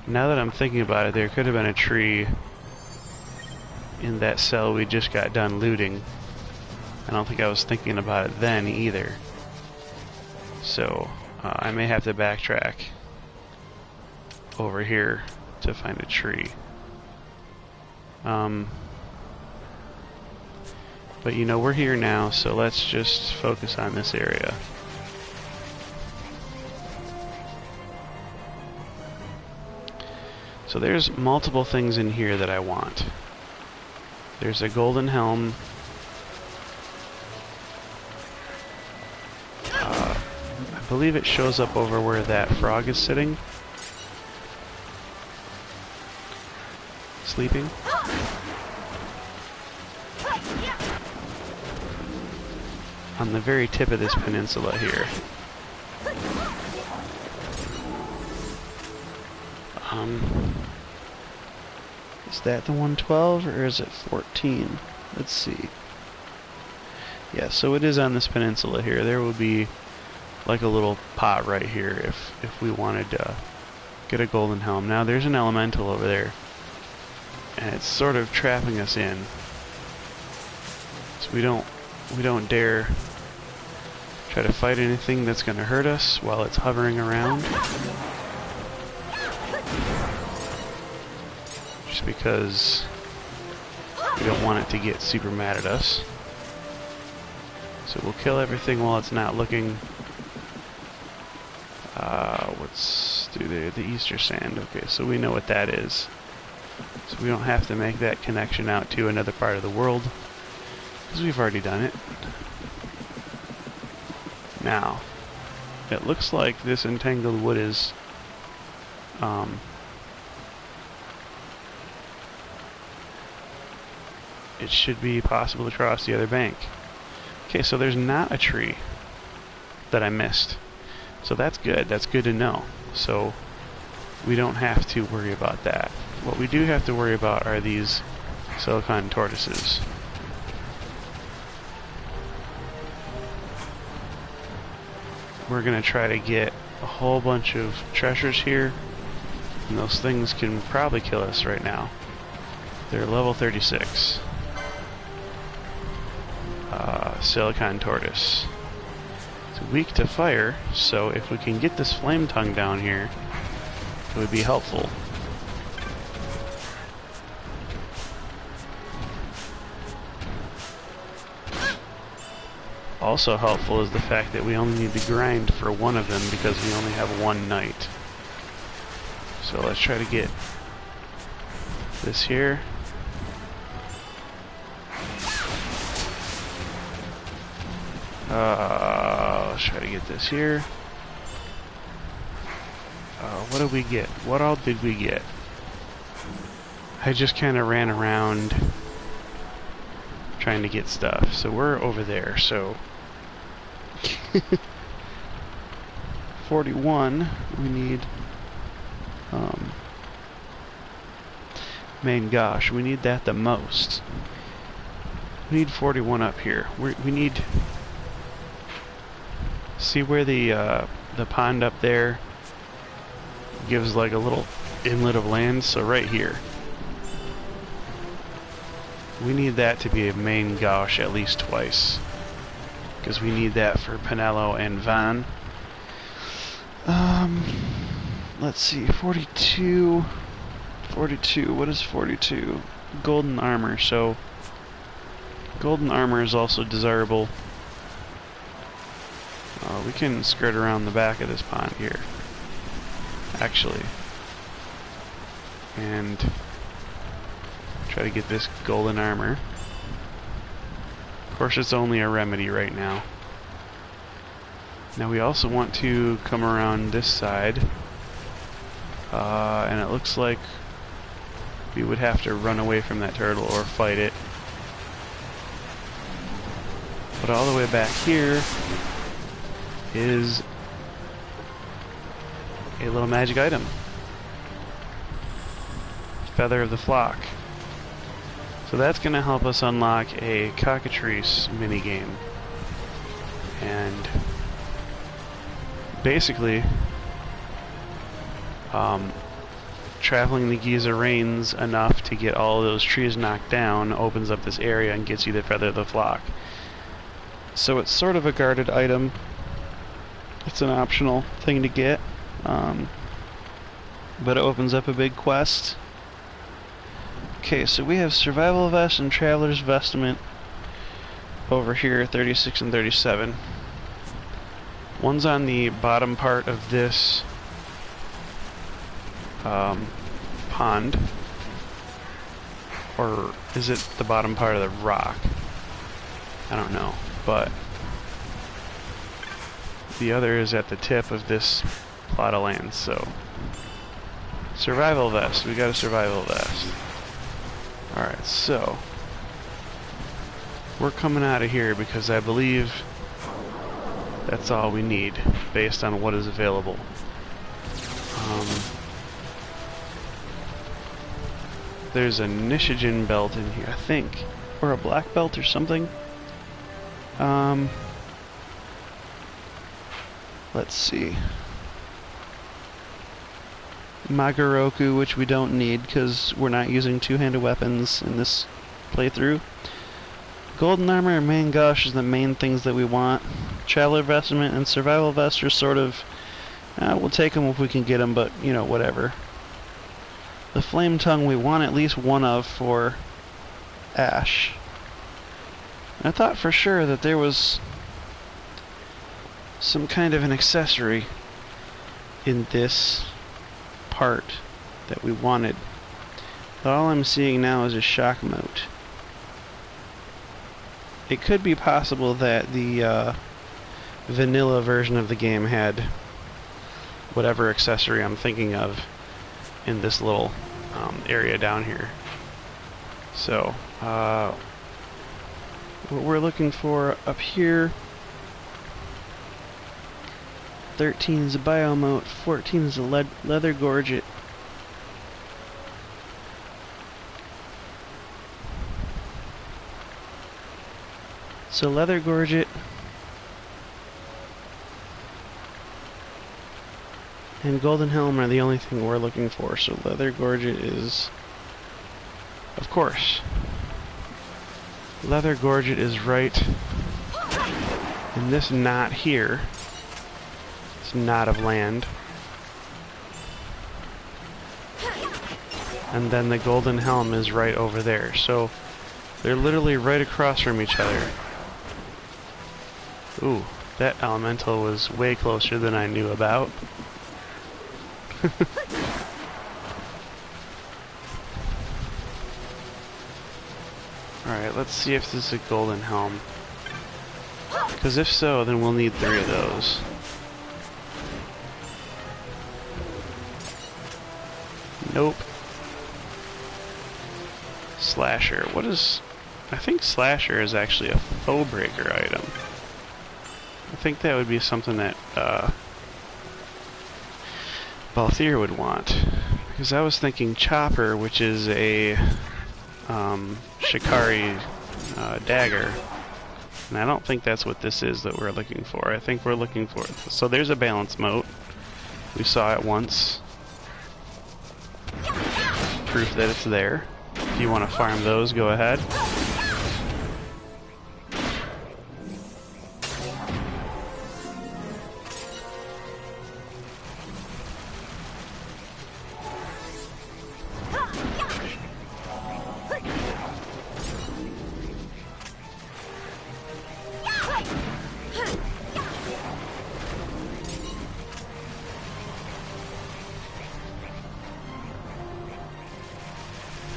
Now that I'm thinking about it, there could have been a tree in that cell we just got done looting. I don't think I was thinking about it then either. So, I may have to backtrack over here to find a tree. But you know, we're here now, so let's just focus on this area. So there's multiple things in here that I want. There's a golden helm. I believe it shows up over where that frog is sitting. Sleeping. On the very tip of this peninsula here. Is that the 112 or is it 14? Let's see. Yeah, so it is on this peninsula here. There would be like a little pot right here if we wanted to get a golden helm. Now there's an elemental over there, and it's sort of trapping us in. So we don't dare try to fight anything that's going to hurt us while it's hovering around. Just because we don't want it to get super mad at us. So we'll kill everything while it's not looking. What's through the Easter sand? Okay, so we know what that is. So we don't have to make that connection out to another part of the world, because we've already done it. Now, it looks like this entangled wood is it should be possible to cross the other bank. Okay, so there's not a tree that I missed. So that's good. That's good to know. So we don't have to worry about that. What we do have to worry about are these silicon tortoises. We're going to try to get a whole bunch of treasures here, and those things can probably kill us right now. They're level 36. Silicon tortoise. It's weak to fire, so if we can get this flame tongue down here, it would be helpful. Also helpful is the fact that we only need to grind for one of them because we only have one night. So let's try to get this here. Let's try to get this here. What did we get? What all did we get? I just kind of ran around trying to get stuff. So we're over there, so 41 we need. Man, gosh, we need that the most. We need 41 up here. We need. See where the pond up there gives like a little inlet of land? So right here. We need that to be a main gauche at least twice. Because we need that for Pinello and Van. Let's see, 42. 42, what is 42? Golden armor, so golden armor is also desirable. We can skirt around the back of this pond here, actually, and try to get this golden armor. Of course, it's only a remedy right now. Now we also want to come around this side, and it looks like we would have to run away from that turtle or fight it. But all the way back here is a little magic item. Feather of the Flock. So that's going to help us unlock a cockatrice minigame. And basically, traveling the Giza Rains enough to get all of those trees knocked down opens up this area and gets you the Feather of the Flock. So it's sort of a guarded item. It's an optional thing to get, but it opens up a big quest. Okay, so we have Survival Vest and Traveler's Vestment over here, 36 and 37. One's on the bottom part of this pond, or is it the bottom part of the rock? I don't know, but the other is at the tip of this plot of land. So survival vest, we got a survival vest. Alright, so we're coming out of here because I believe that's all we need based on what is available. There's a Nishigen belt in here, I think, or a black belt or something. Let's see. Magaroku, which we don't need because we're not using two-handed weapons in this playthrough. Golden armor and main gosh is the main things that we want. Traveler vestment and survival vest are sort of, we'll take them if we can get them, but you know, whatever. The flame tongue we want at least one of for Ash. I thought for sure that there was some kind of an accessory in this part that we wanted. But all I'm seeing now is a shock mote. It could be possible that the vanilla version of the game had whatever accessory I'm thinking of in this little area down here. So, what we're looking for up here, 13 is a biomote, 14 is a leather gorget. So leather gorget and golden helm are the only thing we're looking for. So leather gorget is Of course. Leather Gorget is right in this knot here. This knot of land. And then the Golden Helm is right over there. So they're literally right across from each other. Ooh, that elemental was way closer than I knew about. Alright, let's see if this is a Golden Helm. Because if so, then we'll need 3 of those. Nope. Slasher. What is... I think Slasher is actually a foe breaker item. I think that would be something that Balthier would want. Because I was thinking Chopper, which is a Shikari dagger. And I don't think that's what this is that we're looking for. I think we're looking for... So there's a balance mote. We saw it once. Proof that it's there. If you want to farm those, go ahead.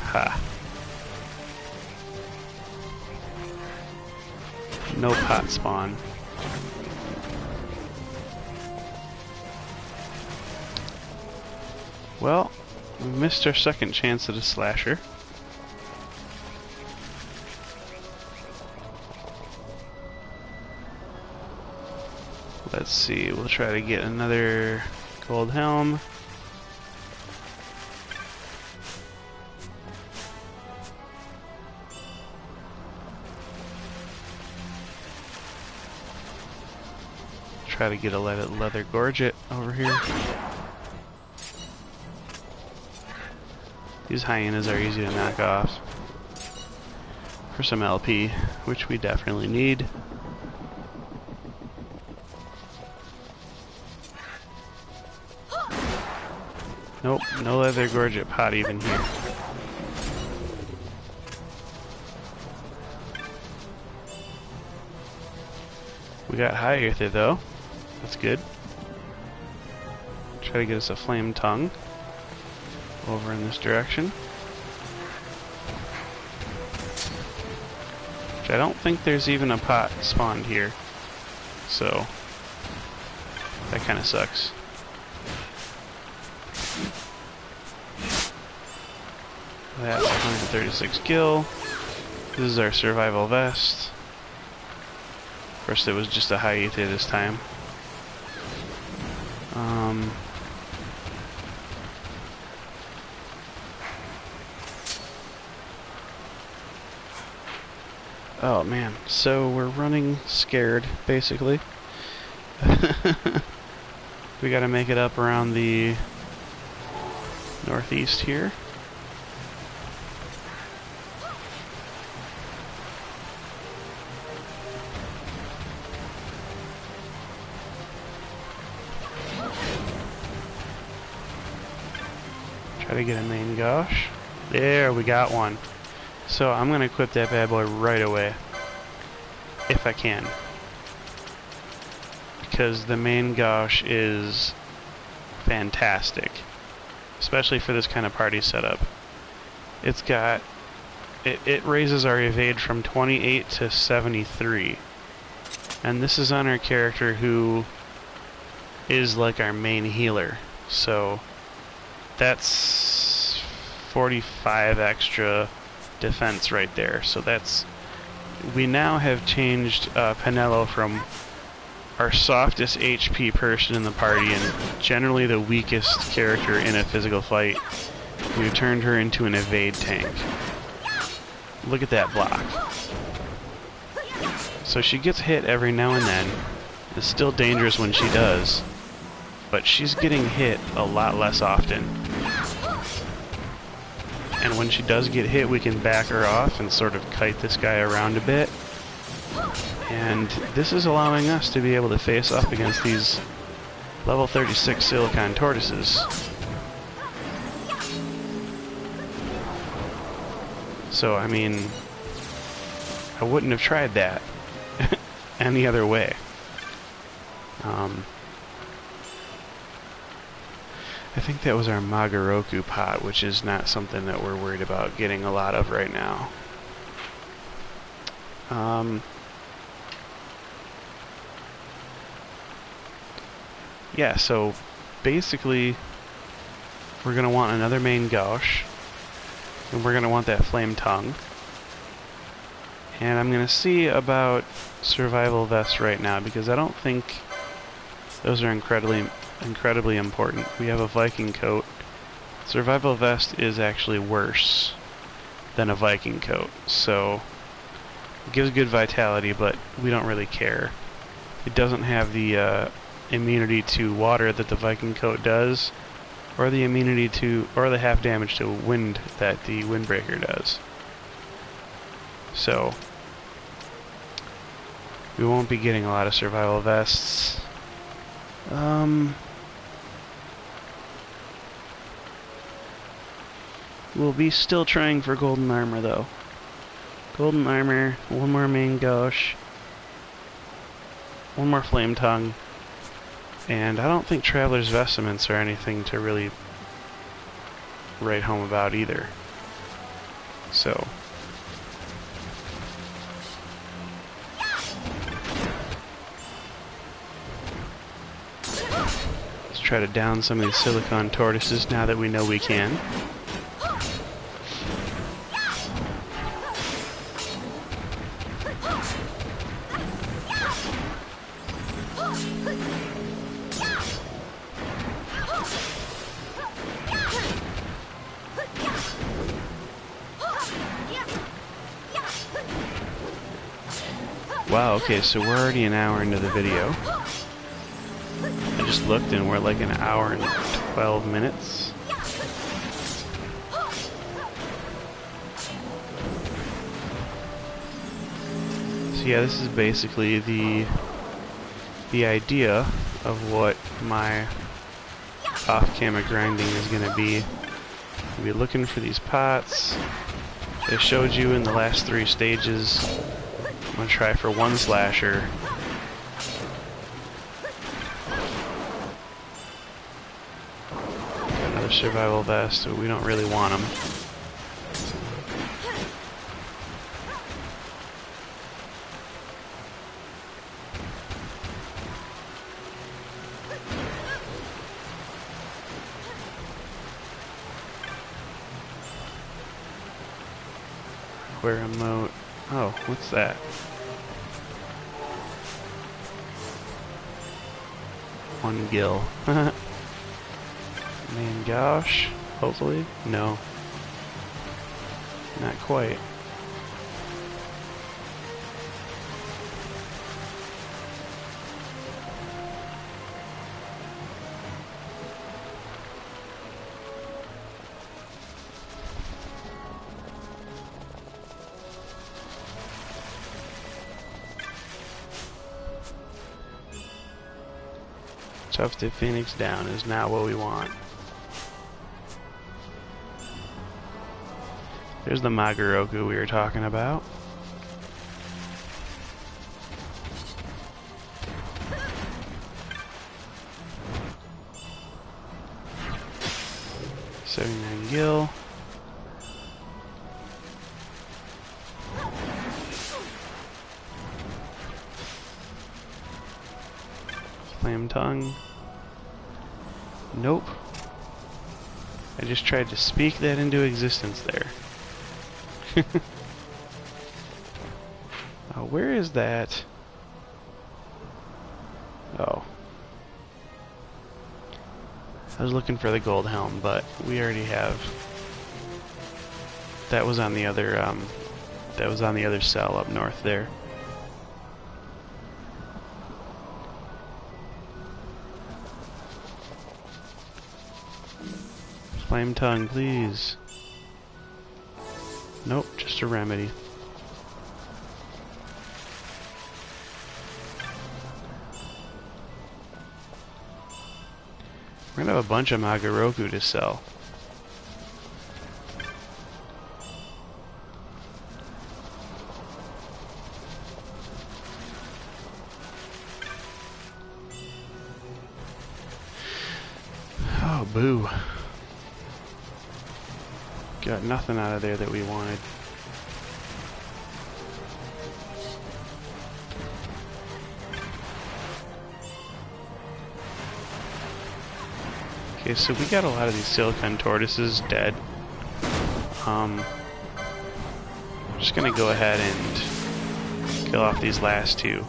Ha. No pot spawn. Well, we missed our second chance at a slasher. Let's see, we'll try to get another gold helm. Try to get a leather gorget over here. These hyenas are easy to knock off for some LP, which we definitely need. Nope, no leather gorget pot even here. We got high ether though. That's good. Try to get us a flame tongue over in this direction. Which I don't think there's even a pot spawned here. So that kind of sucks. That's 136 gil. This is our survival vest. Of course, it was just a high ether this time. Oh man, so we're running scared, basically. We gotta make it up around the northeast here. Try to get a main gosh. There, we got one. So I'm gonna equip that bad boy right away, if I can, because the main gosh is fantastic, especially for this kind of party setup. It's got it raises our evade from 28 to 73, and this is on our character who is like our main healer, so that's 45 extra defense right there. So that's... We now have changed Penelo from our softest HP person in the party and generally the weakest character in a physical fight. We've turned her into an evade tank. Look at that block. So she gets hit every now and then. It's still dangerous when she does, but she's getting hit a lot less often. And when she does get hit, we can back her off and sort of kite this guy around a bit. And this is allowing us to be able to face up against these level 36 silicon tortoises. So, I mean, I wouldn't have tried that any other way. I think that was our Magaroku pot, which is not something that we're worried about getting a lot of right now. Yeah, so basically we're going to want another main gauche, and we're going to want that flame tongue. And I'm going to see about survival vests right now, because I don't think those are incredibly important. We have a Viking coat. Survival vest is actually worse than a Viking coat, so it gives good vitality, but we don't really care. It doesn't have the immunity to water that the Viking coat does, or the immunity to, or the half damage to wind that the windbreaker does. So we won't be getting a lot of survival vests. We'll be still trying for golden armor though. Golden armor, one more main gauche, one more flame tongue, and I don't think traveler's vestments are anything to really write home about either. So let's try to down some of these silicon tortoises now that we know we can. Wow, okay, so we're already an hour into the video. I just looked and we're like an hour and 12 minutes. So yeah, this is basically the idea of what my off-camera grinding is going to be. We'll be looking for these pots. I showed you in the last 3 stages. I'm going to try for 1 slasher. Got another survival vest, but we don't really want them. Where emote? Oh, what's that? One gill. Man, gosh. Hopefully. No. Not quite. Tufted Phoenix down is not what we want. There's the Magaroku we were talking about. $79 gil. Flame tongue. Nope. I just tried to speak that into existence there. Oh, where is that? Oh. I was looking for the gold helm, but we already have. That was on the other cell up north there. Flame tongue, please. Nope, just a remedy. We're gonna have a bunch of Magaroku to sell. Oh, boo. Got nothing out of there that we wanted. Okay, so we got a lot of these silicon tortoises dead. I'm just gonna go ahead and kill off these last two.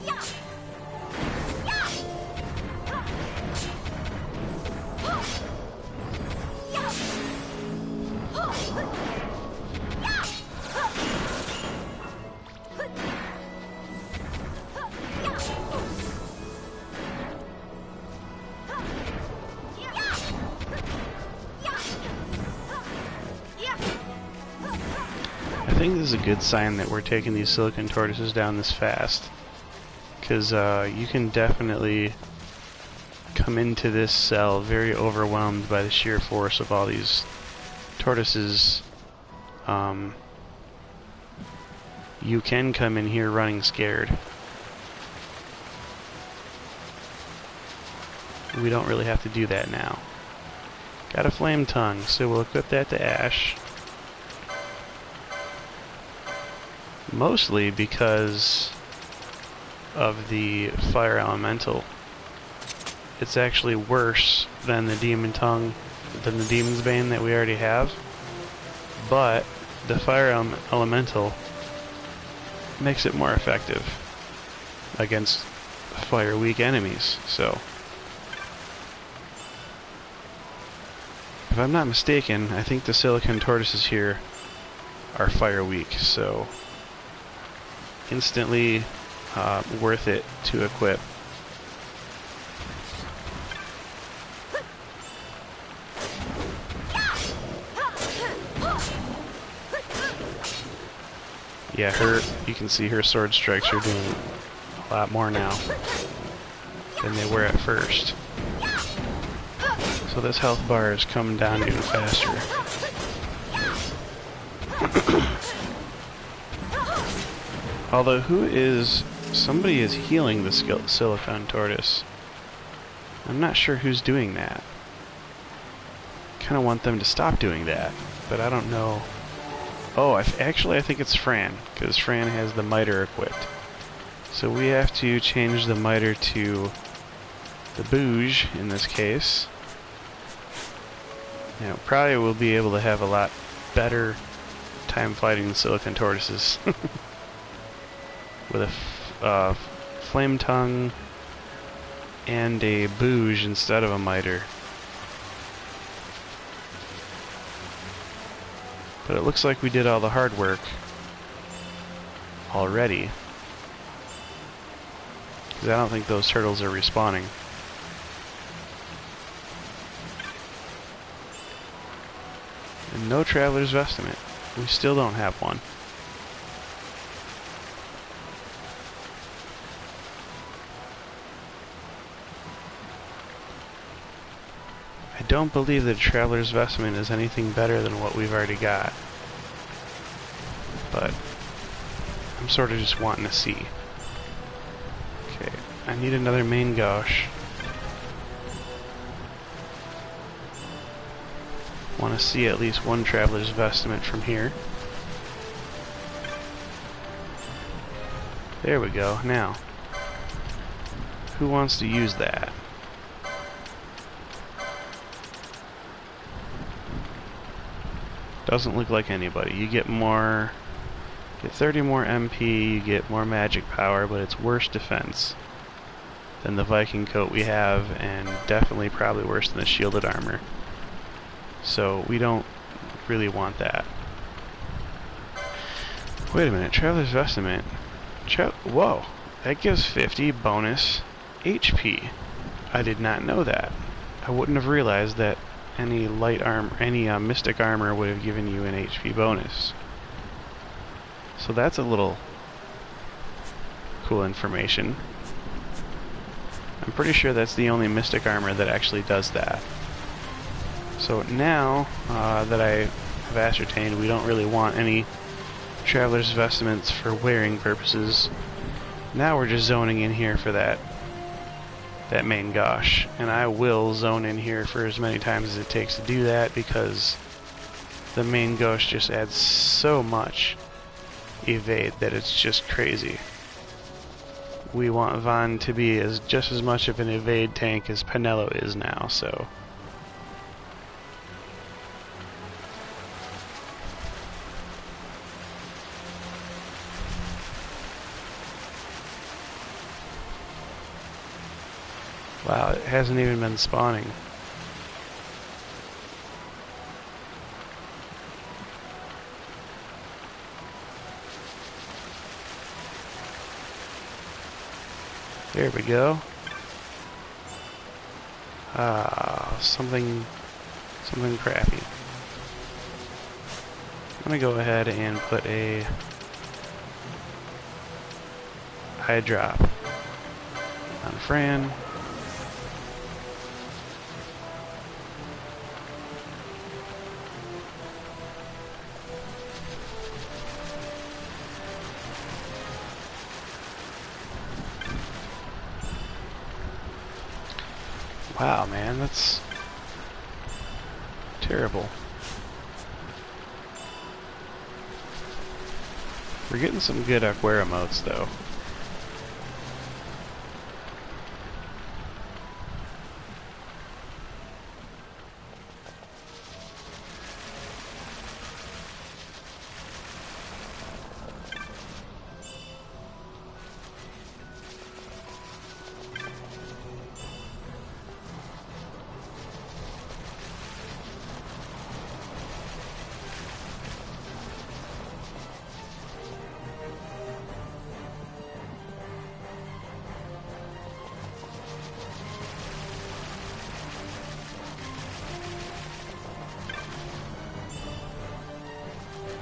I think this is a good sign that we're taking these silicon tortoises down this fast, because you can definitely come into this cell very overwhelmed by the sheer force of all these tortoises. You can come in here running scared. We don't really have to do that now. Got a flame tongue, so we'll equip that to Ash. Mostly because of the fire elemental. It's actually worse than the demon tongue, than the demon's bane that we already have. But the fire elemental makes it more effective against fire weak enemies. So, if I'm not mistaken, I think the silicon tortoises here are fire weak. So, instantly worth it to equip. Yeah, you can see her sword strikes are doing a lot more now than they were at first. So this health bar is coming down even faster. Although somebody is healing the silicon tortoise. I'm not sure who's doing that. Kind of want them to stop doing that, but I don't know. Oh, actually I think it's Fran, because Fran has the miter equipped. So we have to change the miter to the bouge in this case. Now, probably we'll be able to have a lot better time fighting the silicon tortoises. With a flame tongue and a bouge instead of a miter. But it looks like we did all the hard work already. Because I don't think those turtles are respawning. And no Traveler's Vestment. We still don't have one. I don't believe that Traveler's Vestment is anything better than what we've already got. But I'm sort of just wanting to see. Okay, I need another main gauche. Want to see at least one Traveler's Vestment from here. There we go. Now, who wants to use that? Doesn't look like anybody. You get 30 more MP, you get more magic power, but it's worse defense than the Viking coat we have, and definitely probably worse than the shielded armor. So we don't really want that. Wait a minute, Traveler's Vestment. Whoa, that gives 50 bonus HP. I did not know that. I wouldn't have realized that any light armor, any mystic armor would have given you an HP bonus. So that's a little cool information. I'm pretty sure that's the only mystic armor that actually does that. So now that I have ascertained we don't really want any traveler's vestments for wearing purposes, now we're just zoning in here for that main gauche. And I will zone in here for as many times as it takes to do that, because the main gauche just adds so much evade that it's just crazy. We want Vaughn to be just as much of an evade tank as Penelo is now, so... Wow, it hasn't even been spawning. There we go. Something crappy. I'm gonna go ahead and put a high drop on Fran. Wow, man, that's terrible. We're getting some good Aquera motes, though.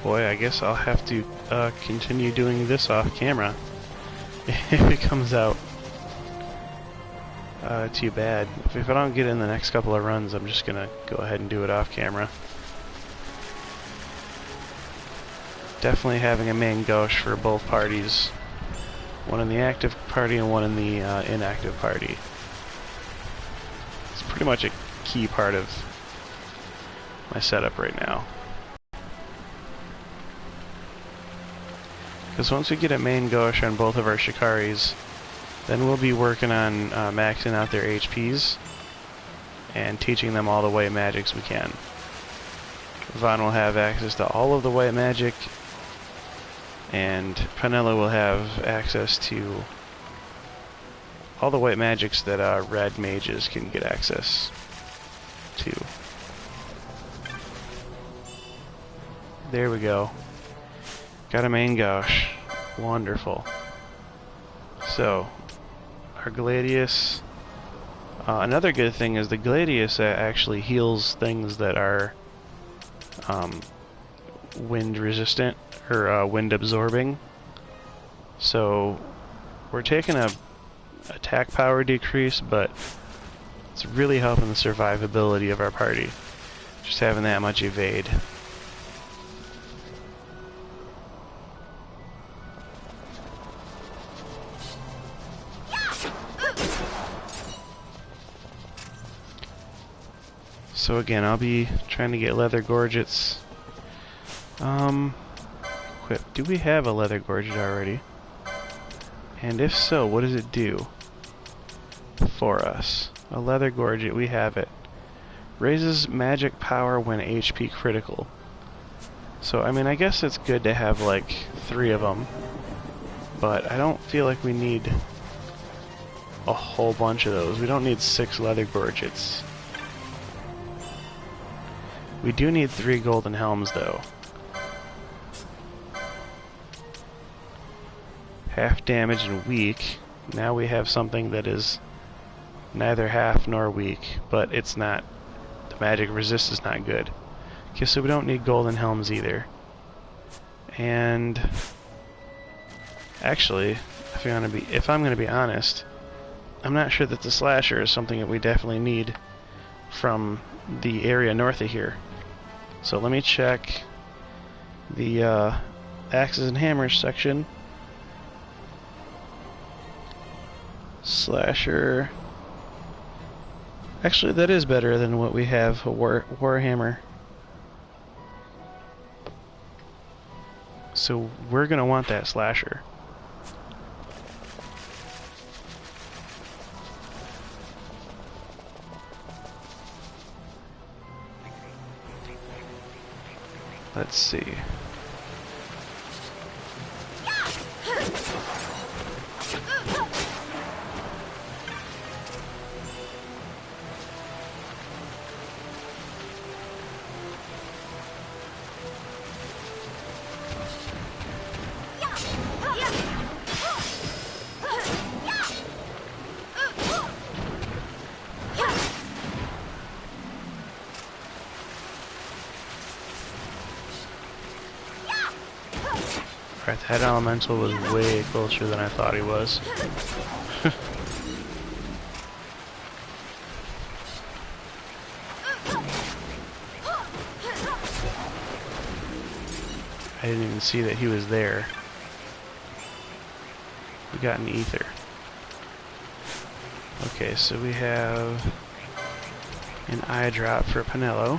Boy, I guess I'll have to continue doing this off camera if it comes out too bad. If I don't get in the next couple of runs, I'm just gonna go ahead and do it off camera. Definitely having a main gauche for both parties. One in the active party and one in the inactive party. It's pretty much a key part of my setup right now. Because once we get a main gauche on both of our Shikaris, then we'll be working on maxing out their HPs and teaching them all the white magics we can. Vaughn will have access to all of the white magic, and Penelo will have access to all the white magics that red mages can get access to. There we go. Got a main gauche. Wonderful. So, our Gladius... another good thing is the Gladius actually heals things that are wind resistant, or wind absorbing. So, we're taking a attack power decrease, but it's really helping the survivability of our party. Just having that much evade. So again, I'll be trying to get leather gorgets. Equip. Do we have a leather gorget already? And if so, what does it do for us? A leather gorget, we have it. Raises magic power when HP critical. So, I mean, I guess it's good to have like 3 of them, but I don't feel like we need a whole bunch of those. We don't need 6 leather gorgets. We do need 3 golden helms, though. Half damage and weak. Now we have something that is neither half nor weak, but it's not... the magic resist is not good. Okay, so we don't need golden helms either. And Actually, if I'm gonna be honest, I'm not sure that the slasher is something that we definitely need from the area north of here. So let me check the axes and hammers section. Slasher. Actually, that is better than what we have, a Warhammer. So we're gonna want that slasher. Let's see. Alright, that elemental was way closer than I thought he was. I didn't even see that he was there. We got an ether. Okay, so we have an eye drop for Pinello.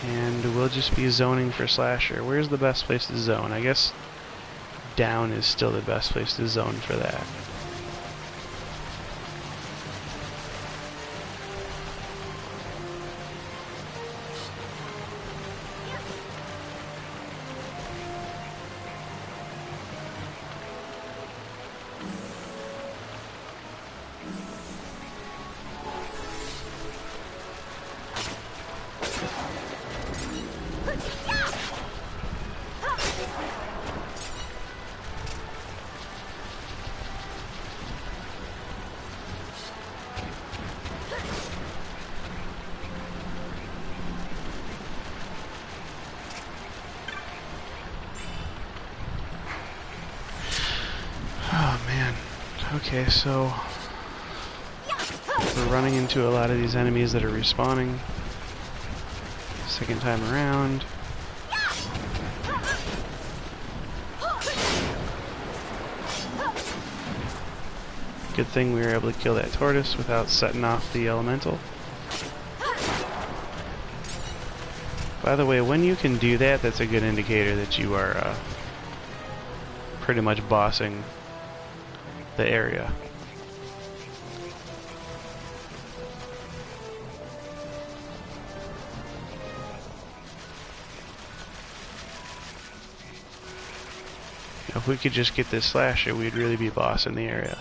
And we'll just be zoning for slasher. Where's the best place to zone? I guess down is still the best place to zone for that. Okay, so we're running into a lot of these enemies that are respawning. Second time around. Good thing we were able to kill that tortoise without setting off the elemental. By the way, when you can do that, that's a good indicator that you are pretty much bossing the area. Now, if we could just get this slasher, we'd really be bossing the area.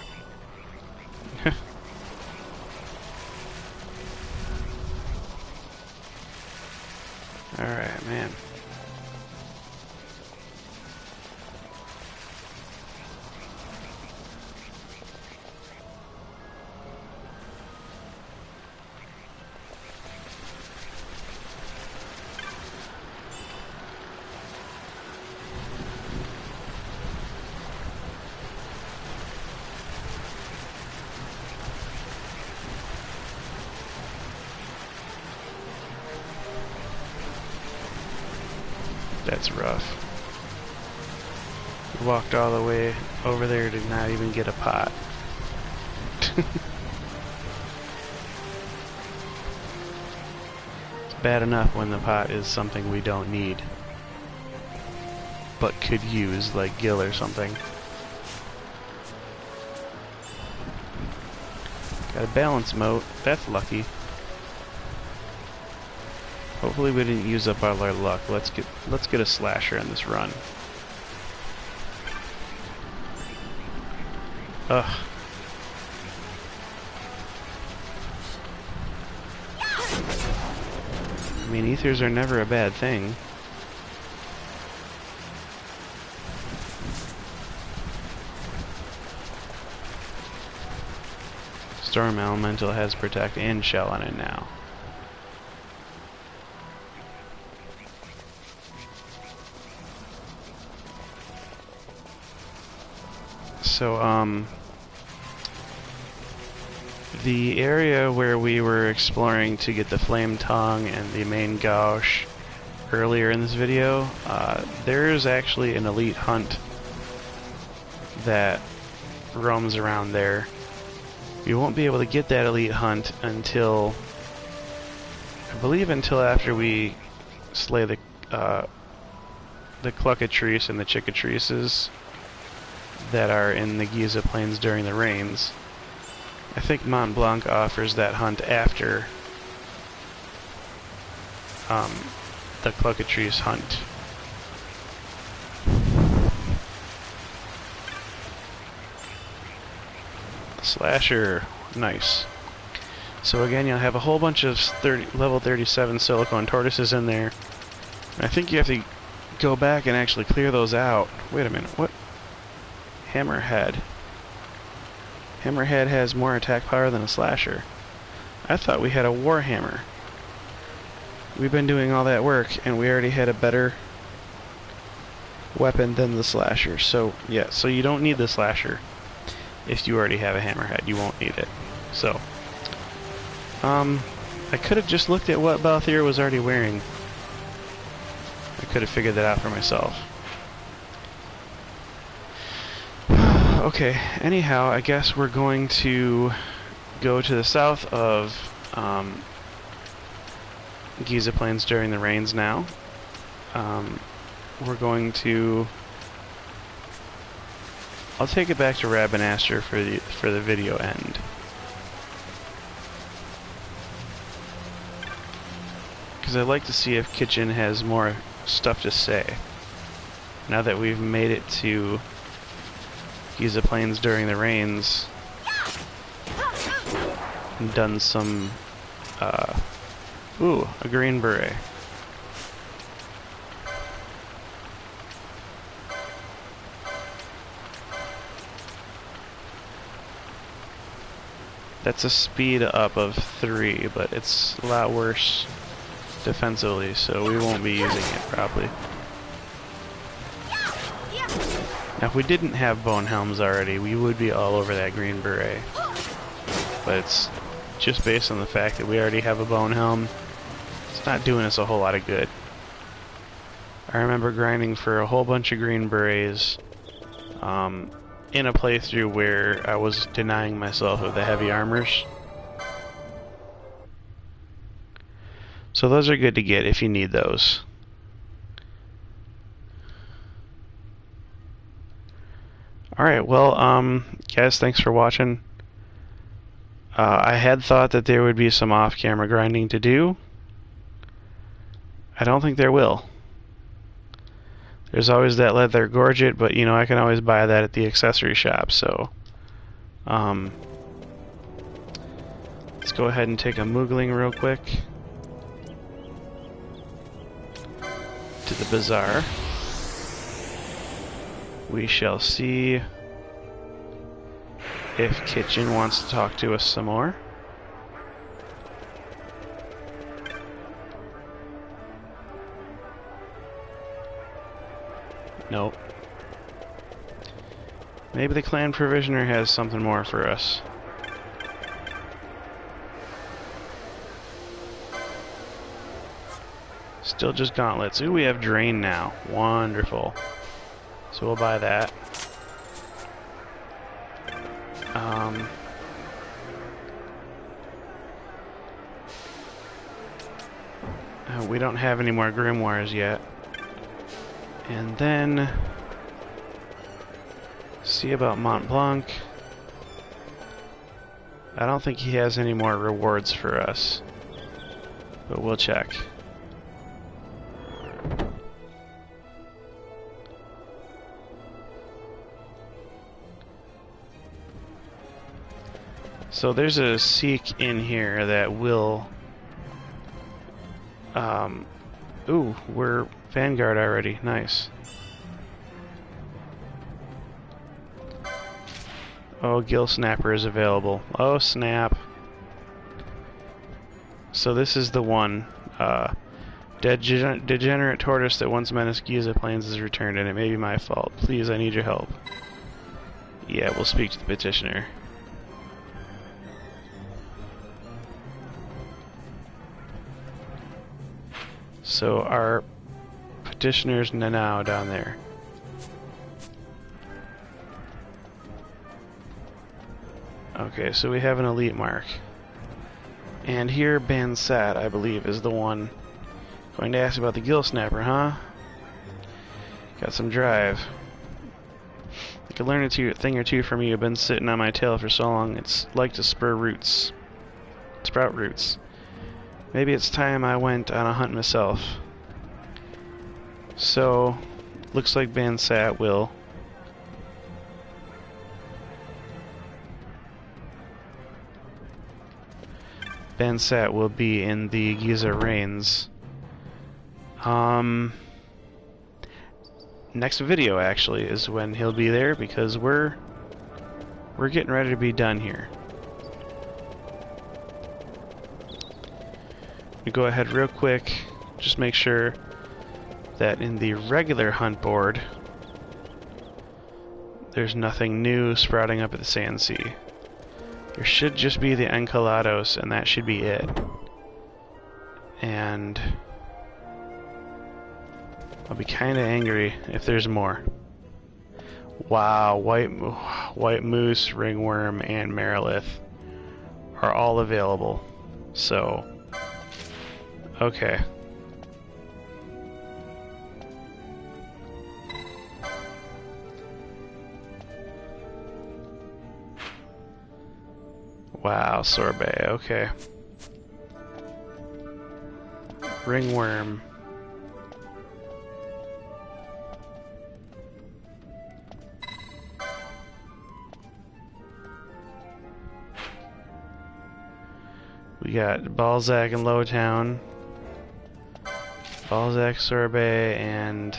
Alright, man. That's rough. We walked all the way over there to not even get a pot. It's bad enough when the pot is something we don't need, but could use, like Gil or something. Got a balance mote. That's lucky. Hopefully we didn't use up all our luck. Let's get a slasher in this run. Ugh. I mean, ethers are never a bad thing. Storm Elemental has Protect and Shell on it now. So, the area where we were exploring to get the flame tongue and the main gouge earlier in this video, there's actually an elite hunt that roams around there. You won't be able to get that elite hunt until, I believe, until after we slay the Croakadile and the Cicatrices that are in the Giza Plains during the rains. I think Mont Blanc offers that hunt after the Croakadile hunt. Slasher, nice. So again, you'll have a whole bunch of level 37 silicone tortoises in there. And I think you have to go back and actually clear those out. Wait a minute, what? Hammerhead. Hammerhead has more attack power than a slasher. I thought we had a warhammer. We've been doing all that work and we already had a better weapon than the slasher. So yeah, so you don't need the slasher. If you already have a hammerhead, you won't need it. So, I could have just looked at what Balthier was already wearing. I could have figured that out for myself. Okay, anyhow, I guess we're going to go to the south of Giza Plains during the rains now. We're going to... I'll take it back to Rabanaster for the video end. Because I'd like to see if Kitchen has more stuff to say. Now that we've made it to Giza Plains during the rains and done some ooh, a green beret. That's a speed up of 3, but it's a lot worse defensively, so we won't be using it probably. Now if we didn't have bone helms already, we would be all over that green beret. But it's just based on the fact that we already have a bone helm, it's not doing us a whole lot of good. I remember grinding for a whole bunch of green berets in a playthrough where I was denying myself of the heavy armors. So those are good to get if you need those. Alright, well, guys, thanks for watching. I had thought that there would be some off-camera grinding to do. I don't think there will. There's always that leather gorget, but you know, I can always buy that at the accessory shop, so let's go ahead and take a moogling real quick to the bazaar. We shall see if Kitchen wants to talk to us some more. Nope. Maybe the clan provisioner has something more for us. Still just gauntlets. Ooh, we have drain now. Wonderful. So we'll buy that. We don't have any more grimoires yet. And then see about Mont Blanc. I don't think he has any more rewards for us, but we'll check. So there's a Sikh in here that will ooh, we're Vanguard already. Nice. Oh, Gill Snapper is available. Oh, snap. So this is the one. Degenerate tortoise that once menaced Giza Plains is returned, and it may be my fault. Please, I need your help. Yeah, we'll speak to the petitioner. So our petitioner's now down there. Okay, so we have an elite mark. And here Bansat, I believe, is the one going to ask about the gill snapper, huh? Got some drive. I could learn a thing or two from you. I've been sitting on my tail for so long, it's like to sprout roots. Maybe it's time I went on a hunt myself. So, looks like Bansat will. Bansat will be in the Giza Rains. Next video actually is when he'll be there, because we're getting ready to be done here. We go ahead real quick, just make sure that in the regular hunt board there's nothing new sprouting up at the Sand Sea. There should just be the Enceladus, and that should be it. And I'll be kind of angry if there's more. Wow, white moose, ringworm, and Merilith are all available. So, okay. Wow, sorbet, okay. Ringworm. We got Balzac and Lowtown. Balzac, sorbet, and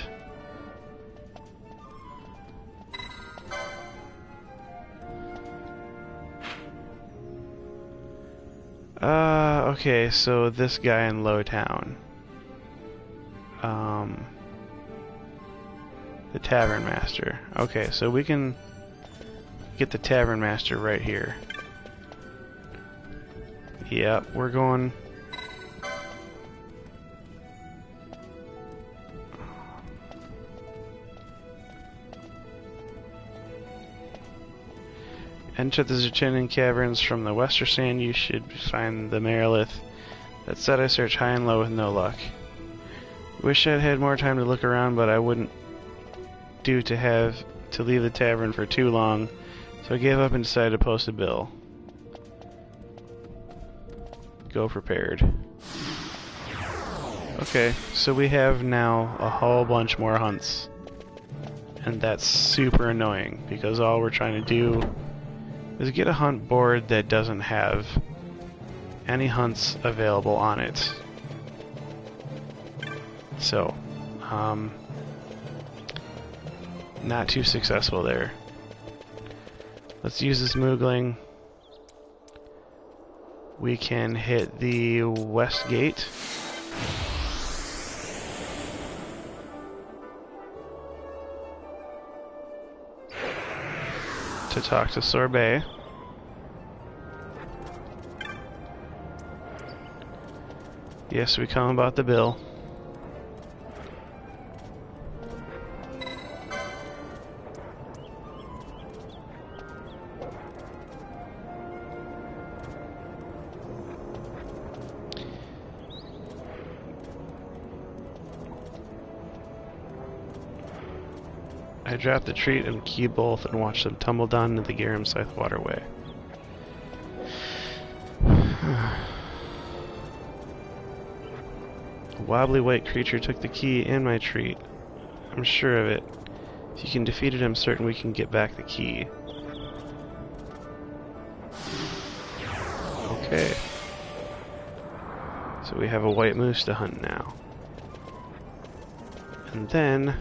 okay, so this guy in Lowtown. The Tavern Master. Okay, so we can get the Tavern Master right here. Yep, we're going. Enter the Zertinian caverns from the Western Sand. You should find the Merilith. That said, I searched high and low with no luck. Wish I'd had more time to look around, but I wouldn't do to leave the tavern for too long, so I gave up and decided to post a bill. Go prepared. Okay, so we have now a whole bunch more hunts. And that's super annoying, because all we're trying to do is get a hunt board that doesn't have any hunts available on it. So, not too successful there. Let's use this Moogling. We can hit the west gate. To talk to Sorbet. Yes, we come about the bill. I dropped the treat and key both and watched them tumble down into the Garum Scythe waterway. A wobbly white creature took the key and my treat. I'm sure of it. If you can defeat it, I'm certain we can get back the key. Okay. So we have a white moose to hunt now. And then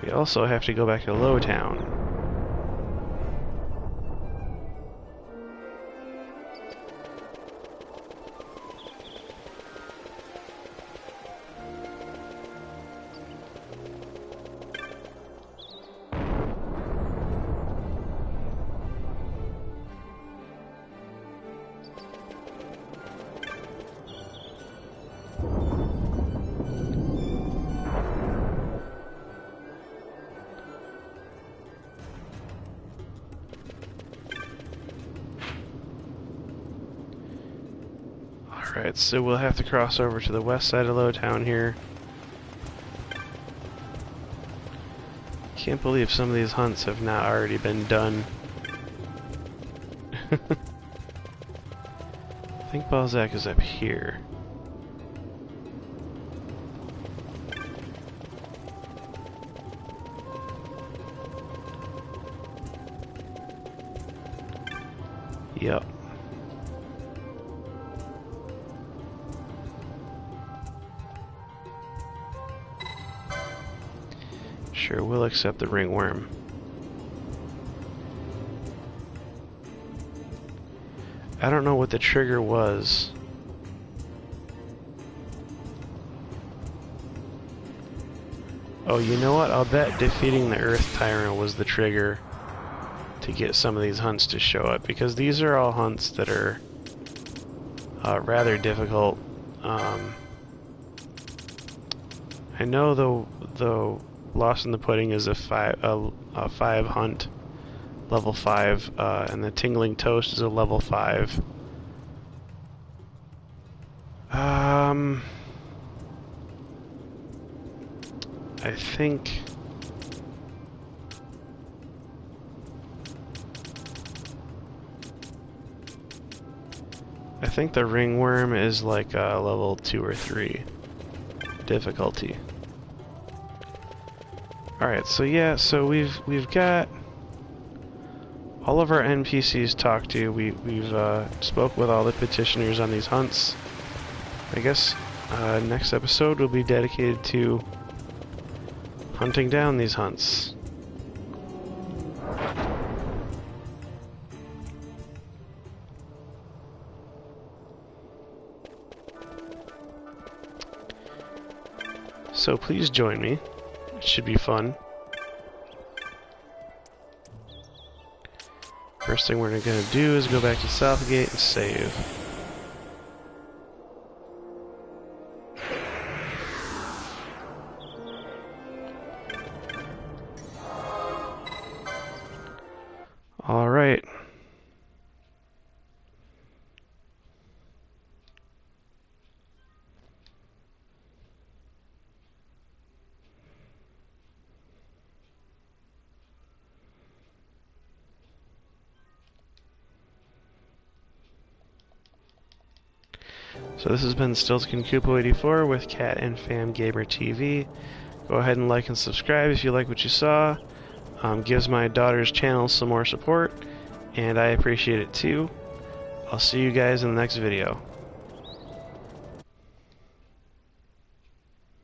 we also have to go back to Lowtown. Alright, so we'll have to cross over to the west side of Lowtown here. Can't believe some of these hunts have not already been done. I think Balzac is up here. Yep. Sure, we'll accept the ringworm. I don't know what the trigger was. Oh, you know what? I'll bet defeating the Earth Tyrant was the trigger to get some of these hunts to show up, because these are all hunts that are rather difficult. I know the Lost in the Pudding is a five hunt, level 5, and the Tingling Toast is a level 5. I think the ringworm is like a level 2 or 3 difficulty. Alright, so yeah, so we've got all of our NPCs talked to. We've spoke with all the petitioners on these hunts. I guess next episode will be dedicated to hunting down these hunts. So please join me. It should be fun. First thing we're gonna do is go back to Southgate and save. All right. So this has been StiltzkinKupo84 with Cat and Fam Gamer TV. Go ahead and like and subscribe if you like what you saw. Gives my daughter's channel some more support, and I appreciate it too. I'll see you guys in the next video.